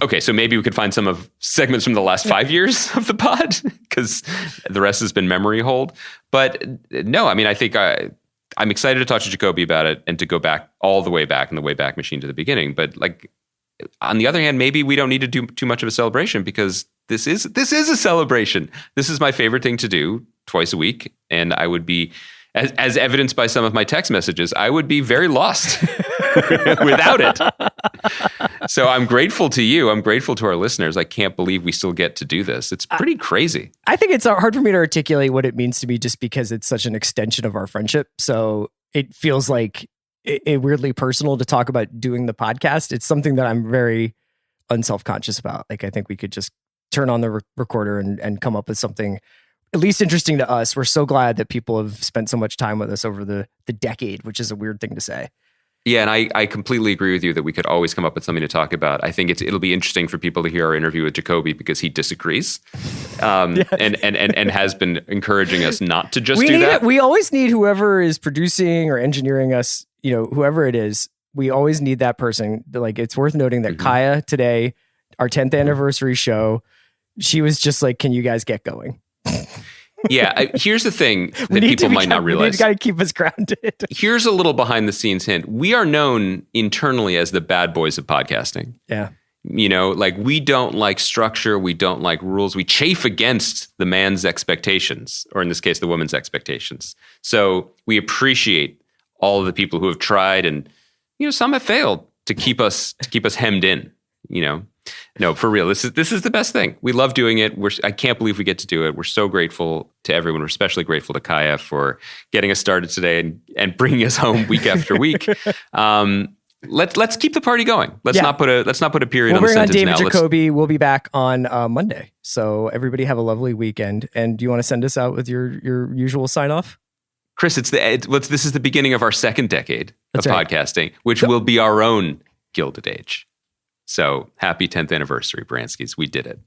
Okay, so maybe we could find some of segments from the last 5 years of the pod, because the rest has been memory hold. But no, I mean, I think I'm excited to talk to Jacoby about it and to go back all the way back in the Wayback Machine to the beginning. But on the other hand, maybe we don't need to do too much of a celebration, because this is a celebration. This is my favorite thing to do twice a week, and I would be, as evidenced by some of my text messages, I would be very lost without it. So I'm grateful to you. I'm grateful to our listeners. I can't believe we still get to do this. It's pretty crazy. I think it's hard for me to articulate what it means to me, just because it's such an extension of our friendship. So it feels like it weirdly personal to talk about doing the podcast. It's something that I'm very unselfconscious about. I think we could just turn on the recorder and come up with something at least interesting to us. We're so glad that people have spent so much time with us over the decade, which is a weird thing to say. Yeah, and I completely agree with you that we could always come up with something to talk about. I think it'll be interesting for people to hear our interview with Jacoby, because he disagrees, and has been encouraging us not to just do that. We always need whoever is producing or engineering us, whoever it is, we always need that person. It's worth noting that Kaya today, our 10th anniversary show, she was just can you guys get going? Yeah, here's the thing that people might not realize. We got to keep us grounded. Here's a little behind the scenes hint. We are known internally as the bad boys of podcasting. Yeah. We don't like structure. We don't like rules. We chafe against the man's expectations, or in this case, the woman's expectations. So we appreciate all of the people who have tried, and, some have failed to keep us hemmed in, No, for real. This is the best thing. We love doing it. I can't believe we get to do it. We're so grateful to everyone. We're especially grateful to Kaya for getting us started today and bringing us home week after week. Let's keep the party going. Let's not put a period on the sentence now. We'll bring on David Jacoby. We'll be back on Monday. So everybody have a lovely weekend. And do you want to send us out with your usual sign off? Chris, this is the beginning of our second decade of podcasting, which will be our own Gilded Age. So happy 10th anniversary, Baranskis. We did it.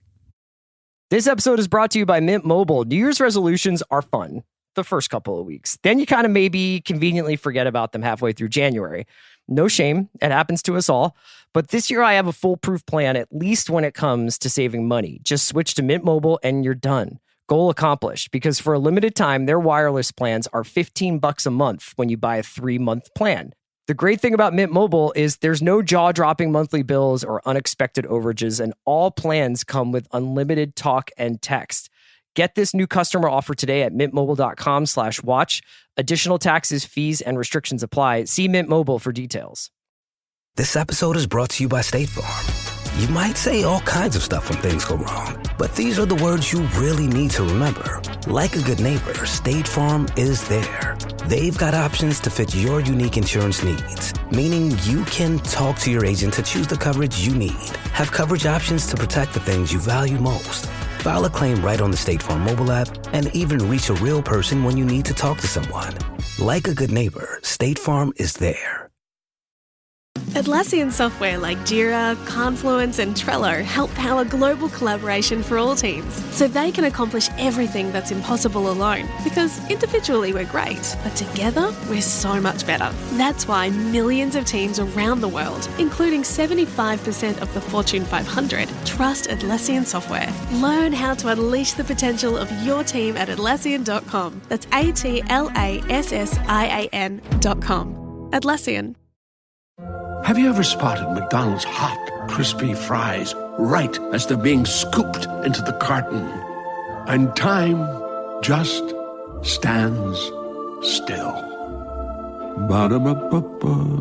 This episode is brought to you by Mint Mobile. New Year's resolutions are fun the first couple of weeks. Then you kind of maybe conveniently forget about them halfway through January. No shame. It happens to us all. But this year I have a foolproof plan, at least when it comes to saving money. Just switch to Mint Mobile and you're done. Goal accomplished, because for a limited time, their wireless plans are $15 a month when you buy a 3-month plan. The great thing about Mint Mobile is there's no jaw-dropping monthly bills or unexpected overages, and all plans come with unlimited talk and text. Get this new customer offer today at mintmobile.com/watch. Additional taxes, fees, and restrictions apply. See Mint Mobile for details. This episode is brought to you by State Farm. You might say all kinds of stuff when things go wrong. But these are the words you really need to remember. Like a good neighbor, State Farm is there. They've got options to fit your unique insurance needs, meaning you can talk to your agent to choose the coverage you need. Have coverage options to protect the things you value most. File a claim right on the State Farm mobile app and even reach a real person when you need to talk to someone. Like a good neighbor, State Farm is there. Atlassian software like Jira, Confluence, and Trello help power global collaboration for all teams, so they can accomplish everything that's impossible alone. Because individually we're great, but together we're so much better. That's why millions of teams around the world, including 75% of the Fortune 500, trust Atlassian software. Learn how to unleash the potential of your team at Atlassian.com. That's Atlassian.com. Atlassian. Have you ever spotted McDonald's hot, crispy fries right as they're being scooped into the carton? And time just stands still. Ba-da-ba-ba-ba.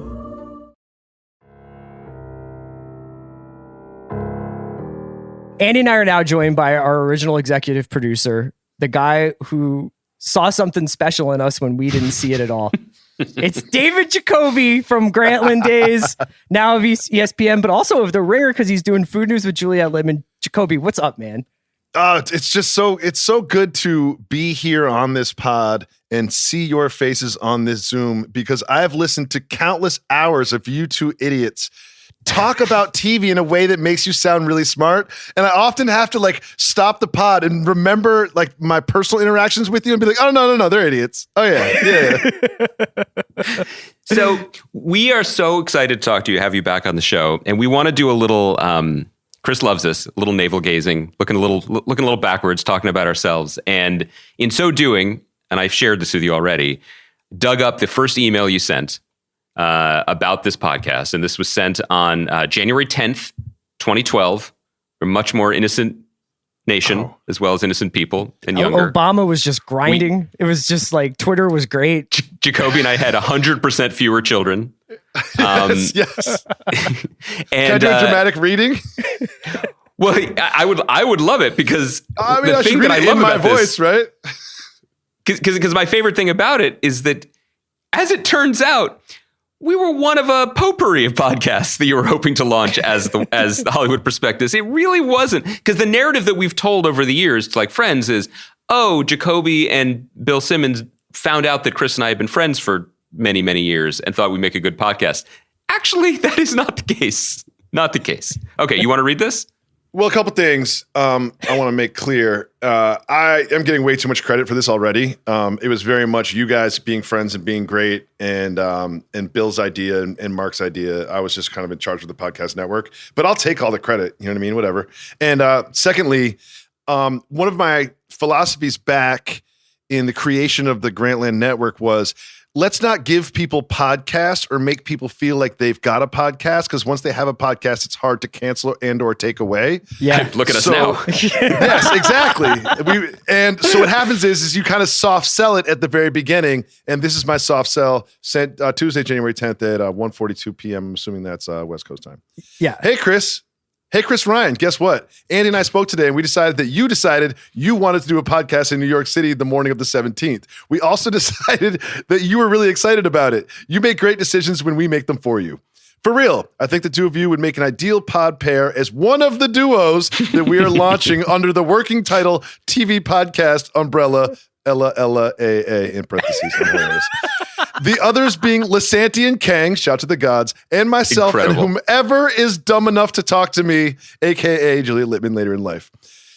Andy and I are now joined by our original executive producer, the guy who saw something special in us when we didn't see it at all. It's David Jacoby from Grantland Days, now of ESPN, but also of The Ringer because he's doing food news with Juliette Littman. Jacoby, what's up, man? It's so good to be here on this pod and see your faces on this Zoom, because I've listened to countless hours of you two idiots talk about TV in a way that makes you sound really smart. And I often have to stop the pod and remember my personal interactions with you and be like, oh, no, they're idiots. Oh yeah. So we are so excited to talk to you, have you back on the show. And we want to do a little, Chris loves this, a little navel gazing, looking a little backwards, talking about ourselves. And in so doing, and I've shared this with you already, dug up the first email you sent about this podcast. And this was sent on January 10th, 2012, for much more innocent nation, as well as innocent people and younger. Obama was just grinding. It was just Twitter was great. Jacoby and I had 100% fewer children. Yes. And, can I do a dramatic reading? Well, I would love it, because the thing that I love about this, right? Because my favorite thing about it is that, as it turns out, we were one of a potpourri of podcasts that you were hoping to launch as the Hollywood Prospectus. It really wasn't, because the narrative that we've told over the years to friends is, oh, Jacoby and Bill Simmons found out that Chris and I had been friends for many, many years and thought we'd make a good podcast. Actually, that is not the case. Not the case. Okay, you want to read this? Well, a couple things I want to make clear. I am getting way too much credit for this already. It was very much you guys being friends and being great, and Bill's idea and Mark's idea. I was just kind of in charge of the podcast network, but I'll take all the credit. You know what I mean? Whatever. And secondly, one of my philosophies back in the creation of the Grantland Network was, let's not give people podcasts or make people feel like they've got a podcast, because once they have a podcast, it's hard to cancel and or take away. Yeah, look at us now. Yes, exactly. And so what happens is you kind of soft sell it at the very beginning, and this is my soft sell sent Tuesday, January 10th at 1:42 p.m. I'm assuming that's West Coast time. Yeah. Hey, Chris Ryan, guess what? Andy and I spoke today, and we decided that you wanted to do a podcast in New York City the morning of the 17th. We also decided that you were really excited about it. You make great decisions when we make them for you. For real, I think the two of you would make an ideal pod pair as one of the duos that we are launching under the working title TV Podcast umbrella, Ella, AA, in parentheses, hilarious. The others being Lisanti and Kang, shout to the gods, and myself, incredible, and whomever is dumb enough to talk to me, aka Juliette Littman later in life.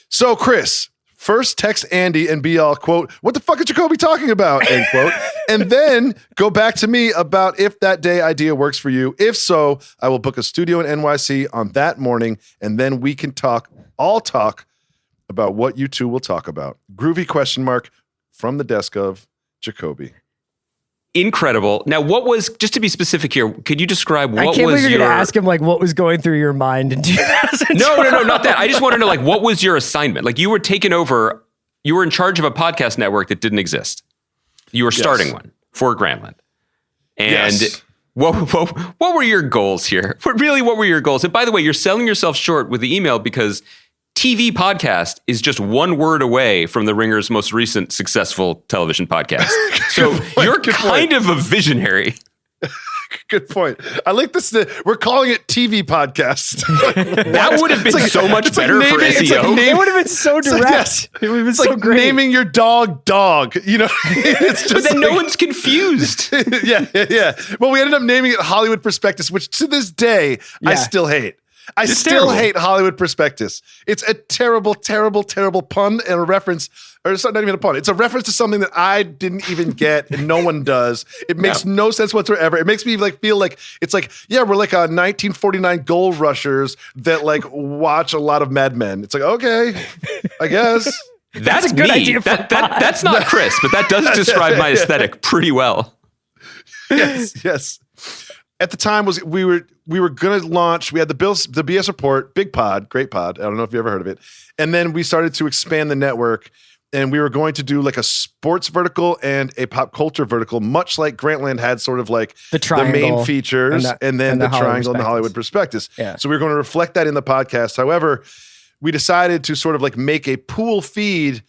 So, Chris, first text Andy and be all, quote, what the fuck is Jacoby talking about, end quote, and then go back to me about if that day idea works for you. If so, I will book a studio in NYC on that morning, and then we can talk about what you two will talk about. Groovy question mark from the desk of Jacoby. Incredible. Now, what was, just to be specific here, could you describe what was your... I can't believe you're going to ask him what was going through your mind in 2012. No, not that. I just want to know what was your assignment? You were taking over, you were in charge of a podcast network that didn't exist. You were starting one for Grantland. And what were your goals here? Really, what were your goals? And by the way, you're selling yourself short with the email, because TV podcast is just one word away from the Ringer's most recent successful television podcast. So you're kind of a visionary. Good point. I like this. We're calling it TV podcast. That would have been so much better for SEO. It would have been so direct. It would have been so great. Naming your dog. You know, it's just but then no one's confused. Yeah. Well, we ended up naming it Hollywood Prospectus, which to this day I still hate. I still hate Hollywood Prospectus. It's a terrible, terrible, terrible pun and a reference, or it's not even a pun. It's a reference to something that I didn't even get and no one does. It makes no sense whatsoever. It makes me feel like it's like, yeah, we're like a 1949 gold rushers that like watch a lot of Mad Men. It's like, okay, I guess. That's a good me. idea for That's not Chris, but that does describe my aesthetic pretty well. Yes. At the time we were going to launch, we had the BS Report, big pod, great pod. I don't know if you ever heard of it. And then we started to expand the network, and we were going to do like a sports vertical and a pop culture vertical, much like Grantland had sort of like the main features and then the triangle and the Hollywood Prospectus. Yeah. So we were going to reflect that in the podcast. However, we decided to sort of like make a pool feed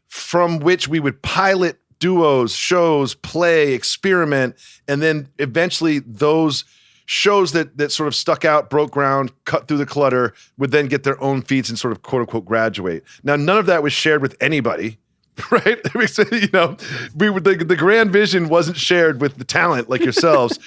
from which we would pilot duos, shows, play, experiment, and then eventually those shows that sort of stuck out, broke ground, cut through the clutter, would then get their own feeds and sort of quote unquote graduate. Now, none of that was shared with anybody, right? You know, the grand vision wasn't shared with the talent like yourselves,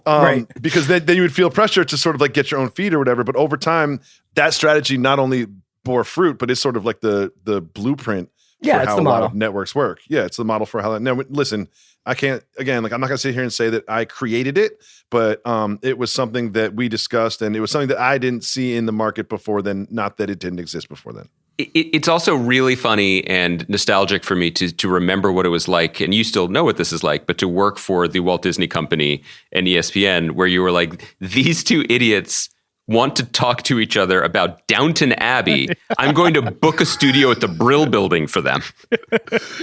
right? Because then you would feel pressure to sort of like get your own feed or whatever. But over time, that strategy not only bore fruit, but it's sort of like the blueprint. Yeah, for it's how the a lot model. of networks work. Yeah, it's the model for how. Now, listen, I can't. Again, like I'm not going to sit here and say that I created it, but it was something that we discussed, and it was something that I didn't see in the market before then. Not that it didn't exist before then. It's also really funny and nostalgic for me to remember what it was like, and you still know what this is like, but to work for the Walt Disney Company and ESPN, where you were like, these two idiots want to talk to each other about Downton Abbey. I'm going to book a studio at the Brill Building for them.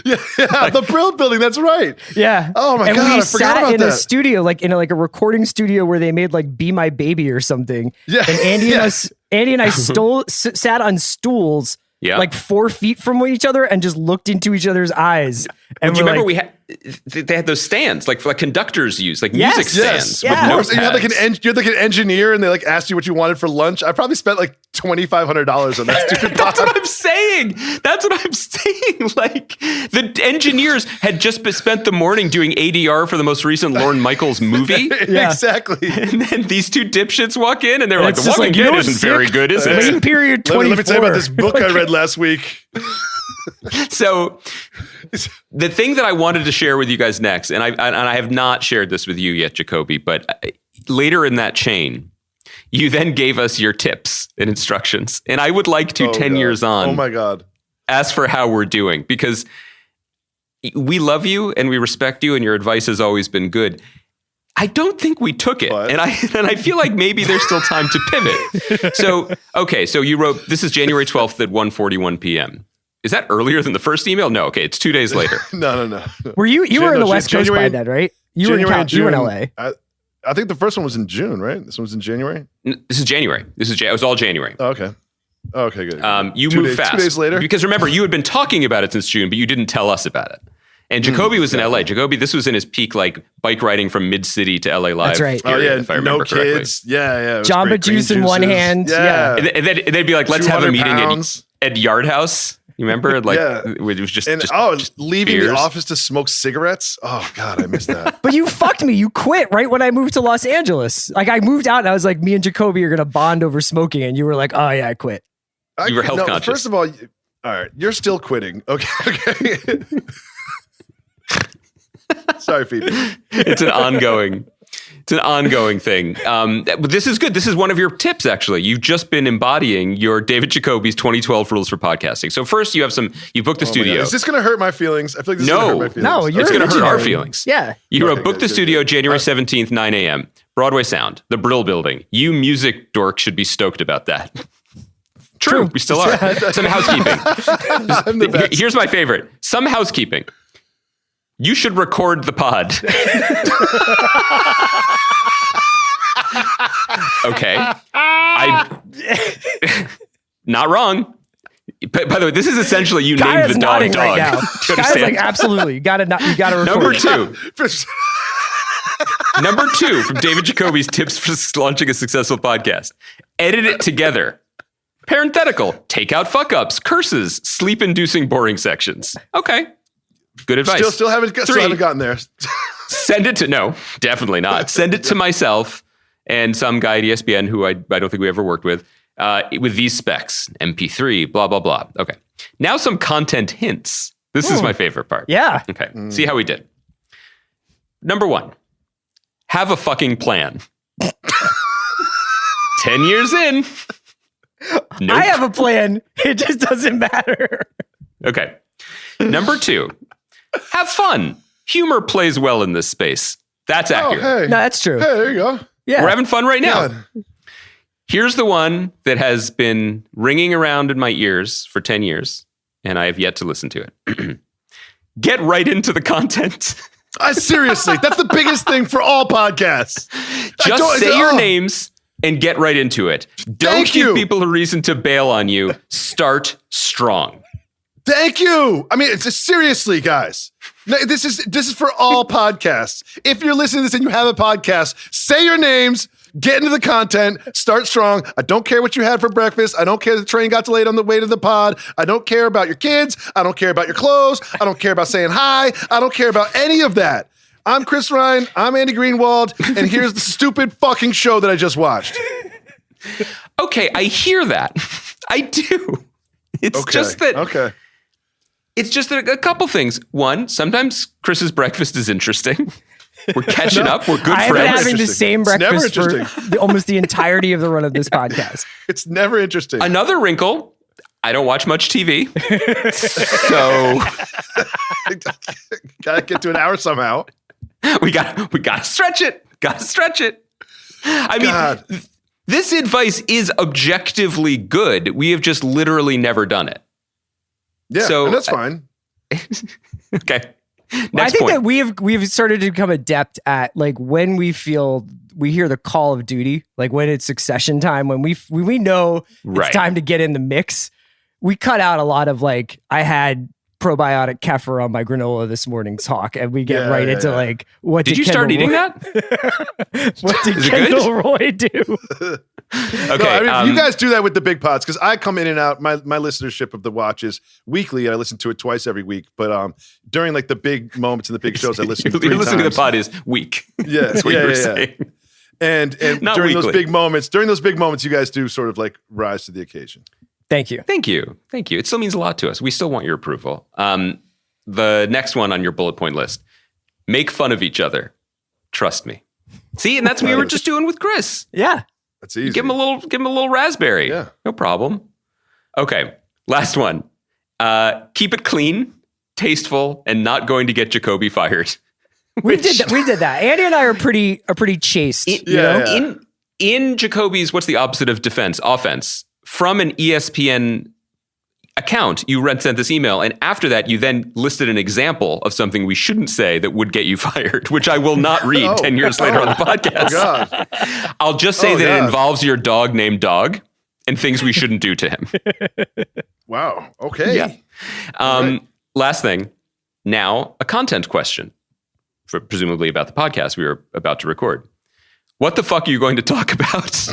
Yeah, the Brill Building. That's right. Yeah. Oh my and God, we I forgot sat about in that. a studio, like in a recording studio where they made like "Be My Baby" or something. Yeah. And Andy and I sat on stools. Yeah. Like 4 feet from each other and just looked into each other's eyes. And do you remember they had those stands like conductors use, like music stands. Yeah. Of course, you had like an engineer, and they like asked you what you wanted for lunch. I probably spent like $2,500 on that stupid pod. That's what I'm saying. Like the engineers had just spent the morning doing ADR for the most recent Lorne Michaels movie. Yeah. Exactly. And then these two dipshits walk in and they're like, it's the just one like, again you know isn't what's very sick? good, is it? Waiting period 24. Let me tell you about this book I read last week. So the thing that I wanted to share with you guys next, and I have not shared this with you yet, Jacoby, but later in that chain, you then gave us your tips and instructions. And I would like to, 10 years on, oh my God, ask for how we're doing, because we love you and we respect you and your advice has always been good. I don't think we took it. And I feel like maybe there's still time to pivot. So you wrote, this is January 12th at 1:41 p.m. Is that earlier than the first email? No. Okay. It's 2 days later. No. Were you were in the West Coast by then, right? You were in LA. I think the first one was in June, right? This one was in January? This is January. It was all January. Oh, okay. Okay, good. You moved fast. 2 days later? Because remember, you had been talking about it since June, but you didn't tell us about it. And Jacoby was in LA. Jacoby, this was in his peak, like bike riding from mid-city to LA Live. That's right. Period, if I remember correctly. Kids. Yeah. Jamba Juice in one hand. Yeah. And they'd be like, let's have a meeting at Yard House. You remember? Like, it was just leaving beers. the office to smoke cigarettes. Oh God, I missed that. But you fucked me. You quit right when I moved to Los Angeles. Like I moved out and I was like, me and Jacoby are going to bond over smoking. And you were like, oh yeah, I quit. You were health conscious. First of all right, you're still quitting. Okay. Sorry, Phoebe. It's an ongoing thing. This is good. This is one of your tips, actually. You've just been embodying your David Jacoby's 2012 rules for podcasting. So first, you booked the studio. Is this going to hurt my feelings? I feel like this is going to hurt my feelings. No, it's going to hurt our feelings. Yeah. You wrote, book the studio January 17th, 9 a.m. Broadway Sound, the Brill Building. You music dork should be stoked about that. True. We still are. Some housekeeping. Here's my favorite. Some housekeeping. You should record the pod. Okay. Not wrong. By the way, this is essentially you Guy named is the dog nodding dog. right now. Do you Guy is understand? like, absolutely. You gotta record Number it. 2. Number 2 from David Jacoby's tips for launching a successful podcast. Edit it together. Parenthetical. Take out fuck ups, curses, sleep inducing boring sections. Okay. Good advice. Still haven't gotten there. Send it to, no, definitely not. Send it to myself and some guy at ESPN who I don't think we ever worked with these specs, MP3, blah, blah, blah. Okay. Now some content hints. This is my favorite part. Yeah. Okay. See how we did. Number 1, have a fucking plan. 10 years in. Nope. I have a plan. It just doesn't matter. Okay. Number 2, have fun. Humor plays well in this space. That's accurate. Oh, hey. No, that's true. Hey, there you go. Yeah. We're having fun right now. God. Here's the one that has been ringing around in my ears for 10 years, and I have yet to listen to it. Get right into the content. Seriously, that's the biggest thing for all podcasts. Just say your names and get right into it. Don't give people a reason to bail on you. Start strong. Thank you. I mean, seriously, guys. This is for all podcasts. If you're listening to this and you have a podcast, say your names, get into the content, start strong. I don't care what you had for breakfast. I don't care the train got delayed on the way to the pod. I don't care about your kids. I don't care about your clothes. I don't care about saying hi. I don't care about any of that. I'm Chris Ryan. I'm Andy Greenwald. And here's the stupid fucking show that I just watched. Okay, I hear that. I do. It's just that. Okay. It's just that a couple things. One, sometimes Chris's breakfast is interesting. We're catching up. We're good I've friends. been having the same breakfast for almost the entirety of the run of this podcast. It's never interesting. Another wrinkle, I don't watch much TV. So gotta get to an hour somehow. We gotta stretch it. Gotta stretch it. I mean, this advice is objectively good. We have just literally never done it. Yeah, so, and that's fine. Okay. I think that we've started to become adept at, like, when we hear the call of duty, like when it's succession time, when we know it's time to get in the mix, we cut out a lot of, like, I had probiotic kefir on my granola this morning talk, and we get into like, what did you start eating that? What did Kendall Roy do? Okay, no, I mean, you guys do that with the big pods, because I come in and out. My listenership of the watch is weekly, and I listen to it twice every week. But during like the big moments and the big shows, I listen. You're listening to the pod is week. Yeah, that's what you were saying. And during those big moments, you guys do sort of like rise to the occasion. Thank you. It still means a lot to us. We still want your approval. The next one on your bullet point list: make fun of each other. Trust me. See, and that's what we were just doing with Chris. Yeah. That's easy. Give him a little raspberry. Yeah. No problem. Okay. Last one. Keep it clean, tasteful, and not going to get Jacoby fired. We did that. Andy and I are pretty chaste. In Jacoby's, what's the opposite of defense? Offense. From an ESPN account, you sent this email, and after that, you then listed an example of something we shouldn't say that would get you fired, which I will not read 10 years later on the podcast. Oh, God. I'll just say that it involves your dog named Dog and things we shouldn't do to him. Wow. Okay. Yeah. Last thing. Now, a content question, presumably about the podcast we were about to record. What the fuck are you going to talk about?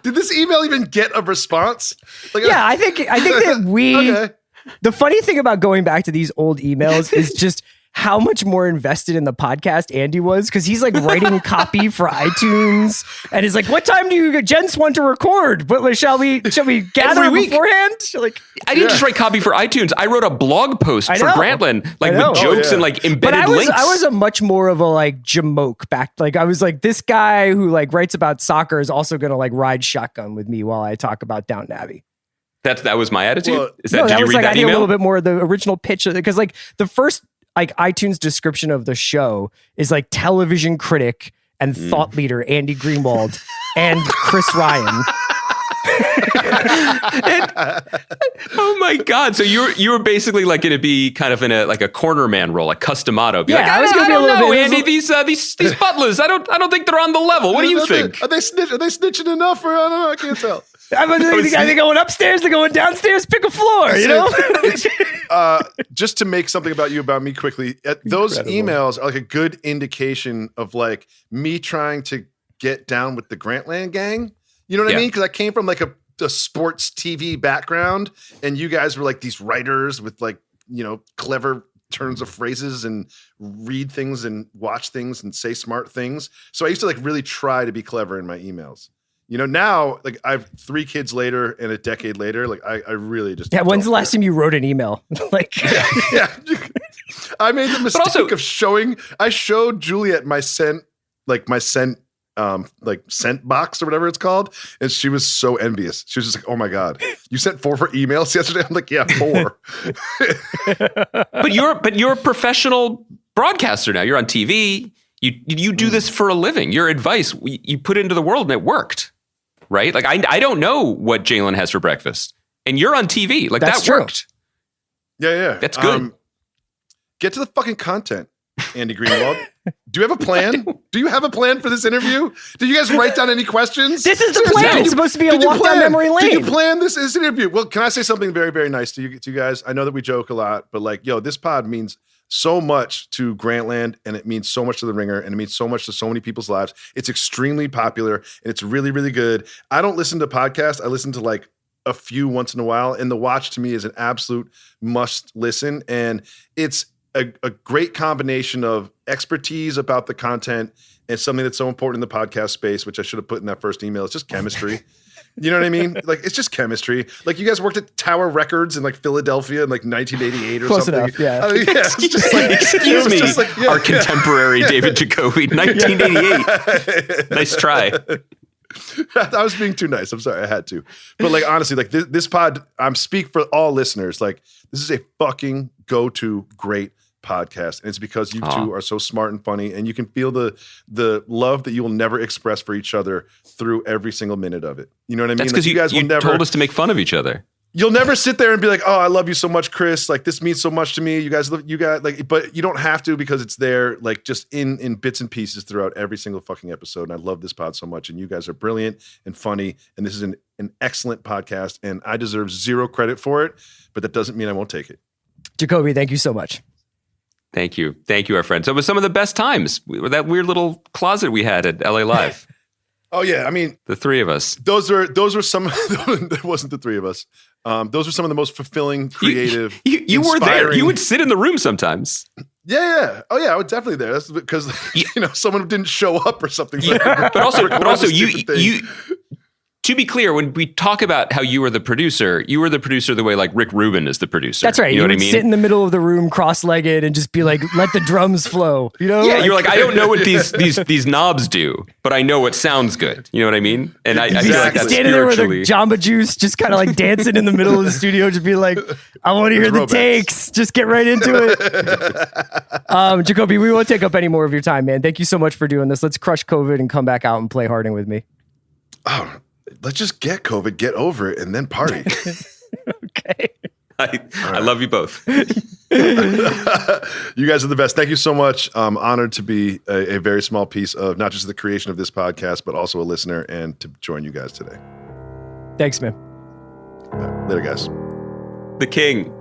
Did this email even get a response? Like, yeah, I think that we. Okay. The funny thing about going back to these old emails is just how much more invested in the podcast Andy was, because he's like writing copy for iTunes and is like, "What time do you gents want to record? But shall we gather beforehand?" Like, I didn't just write copy for iTunes. I wrote a blog post for Grantland, like with jokes and like embedded links. I was a much more of a like jamoke back. Like I was like, this guy who like writes about soccer is also going to like ride shotgun with me while I talk about Downton Abbey. That was my attitude. Well, did you read like, that I email? a little bit more of the original pitch, because like the first like iTunes description of the show is like television critic and thought leader Andy Greenwald and Chris Ryan. Oh my God! So you were basically like going to be kind of in a like a corner man role, like Customato. Be I was going to be a little bit. Andy, these butlers, I don't think they're on the level. What do you think? Are they snitching enough? Or I don't know. I can't tell. Are they going upstairs? They're going downstairs? Pick a floor, you know? Just to make something about you, about me quickly, those emails are like a good indication of like me trying to get down with the Grantland gang. You know what I mean? Because I came from like a sports TV background, and you guys were like these writers with like, you know, clever turns of phrases and read things and watch things and say smart things. So I used to like really try to be clever in my emails. You know, now like I have 3 kids later and a decade later, like I really just when's the last time you wrote an email? Like I made the mistake of showing. I showed Juliet my sent box or whatever it's called, and she was so envious. She was just like, "Oh my god, you sent 4 emails yesterday?" I'm like, "Yeah, 4." But you're a professional broadcaster now. You're on TV. You do this for a living. Your advice you put into the world, and it worked, right? Like I don't know what Jalen has for breakfast, and you're on TV. Like that worked. Yeah, that's good. Get to the fucking content, Andy Greenwald. Do you have a plan? Do you have a plan for this interview? Did you guys write down any questions? This is the plan. It's supposed to be a walk down memory lane. Did you plan this interview? Well, can I say something very, very nice to you guys? I know that we joke a lot, but like, this pod means so much to Grantland, and it means so much to the Ringer, and it means so much to so many people's lives. It's extremely popular, and it's really, really good. I don't listen to podcasts. I listen to like a few once in a while, and The Watch to me is an absolute must listen, and it's a great combination of expertise about the content and something that's so important in the podcast space, which I should have put in that first email. It's just chemistry. You know what I mean? Like, it's just chemistry. Like, you guys worked at Tower Records in like Philadelphia in like 1988 or Close something. Enough, yeah. It's just like, excuse me, our contemporary David Jacoby, 1988. Nice try. I was being too nice. I'm sorry. I had to. But like, honestly, like this pod, I'm speak for all listeners. Like, this is a fucking go-to great podcast. And it's because you two are so smart and funny, and you can feel the love that you will never express for each other through every single minute of it. You know what I mean? That's because like, you guys will never told us to make fun of each other. You'll never sit there and be like, "Oh, I love you so much, Chris. Like, this means so much to me. You guys like," but you don't have to, because it's there, like, just in bits and pieces throughout every single fucking episode. And I love this pod so much. And you guys are brilliant and funny. And this is an excellent podcast. And I deserve 0 credit for it, but that doesn't mean I won't take it. Jacoby, thank you so much. Thank you, our friend. So it was some of the best times. That weird little closet we had at LA Live. Oh yeah, I mean, the 3 of us. Those were some. That wasn't the 3 of us. Those were some of the most fulfilling, creative. You were there. You would sit in the room sometimes. Yeah. Oh yeah, I was definitely there. That's because someone didn't show up or something. Yeah. But also you. To be clear, when we talk about how you were the producer the way like Rick Rubin is the producer. That's right. You know what I mean? Sit in the middle of the room, cross-legged, and just be like, "Let the drums flow." You know? Yeah, you're like, I don't know what these knobs do, but I know what sounds good. You know what I mean? And I feel like that's standing there with a Jamba Juice, just kind of like dancing in the middle of the studio, just be like, "I want to hear the takes. Just get right into it." Jacoby, we won't take up any more of your time, man. Thank you so much for doing this. Let's crush COVID and come back out and play Harding with me. Oh. Let's just get COVID, get over it, and then party. Okay. I love you both. You guys are the best. Thank you so much. I'm honored to be a very small piece of not just the creation of this podcast, but also a listener, and to join you guys today. Thanks, man. Later, guys. The King.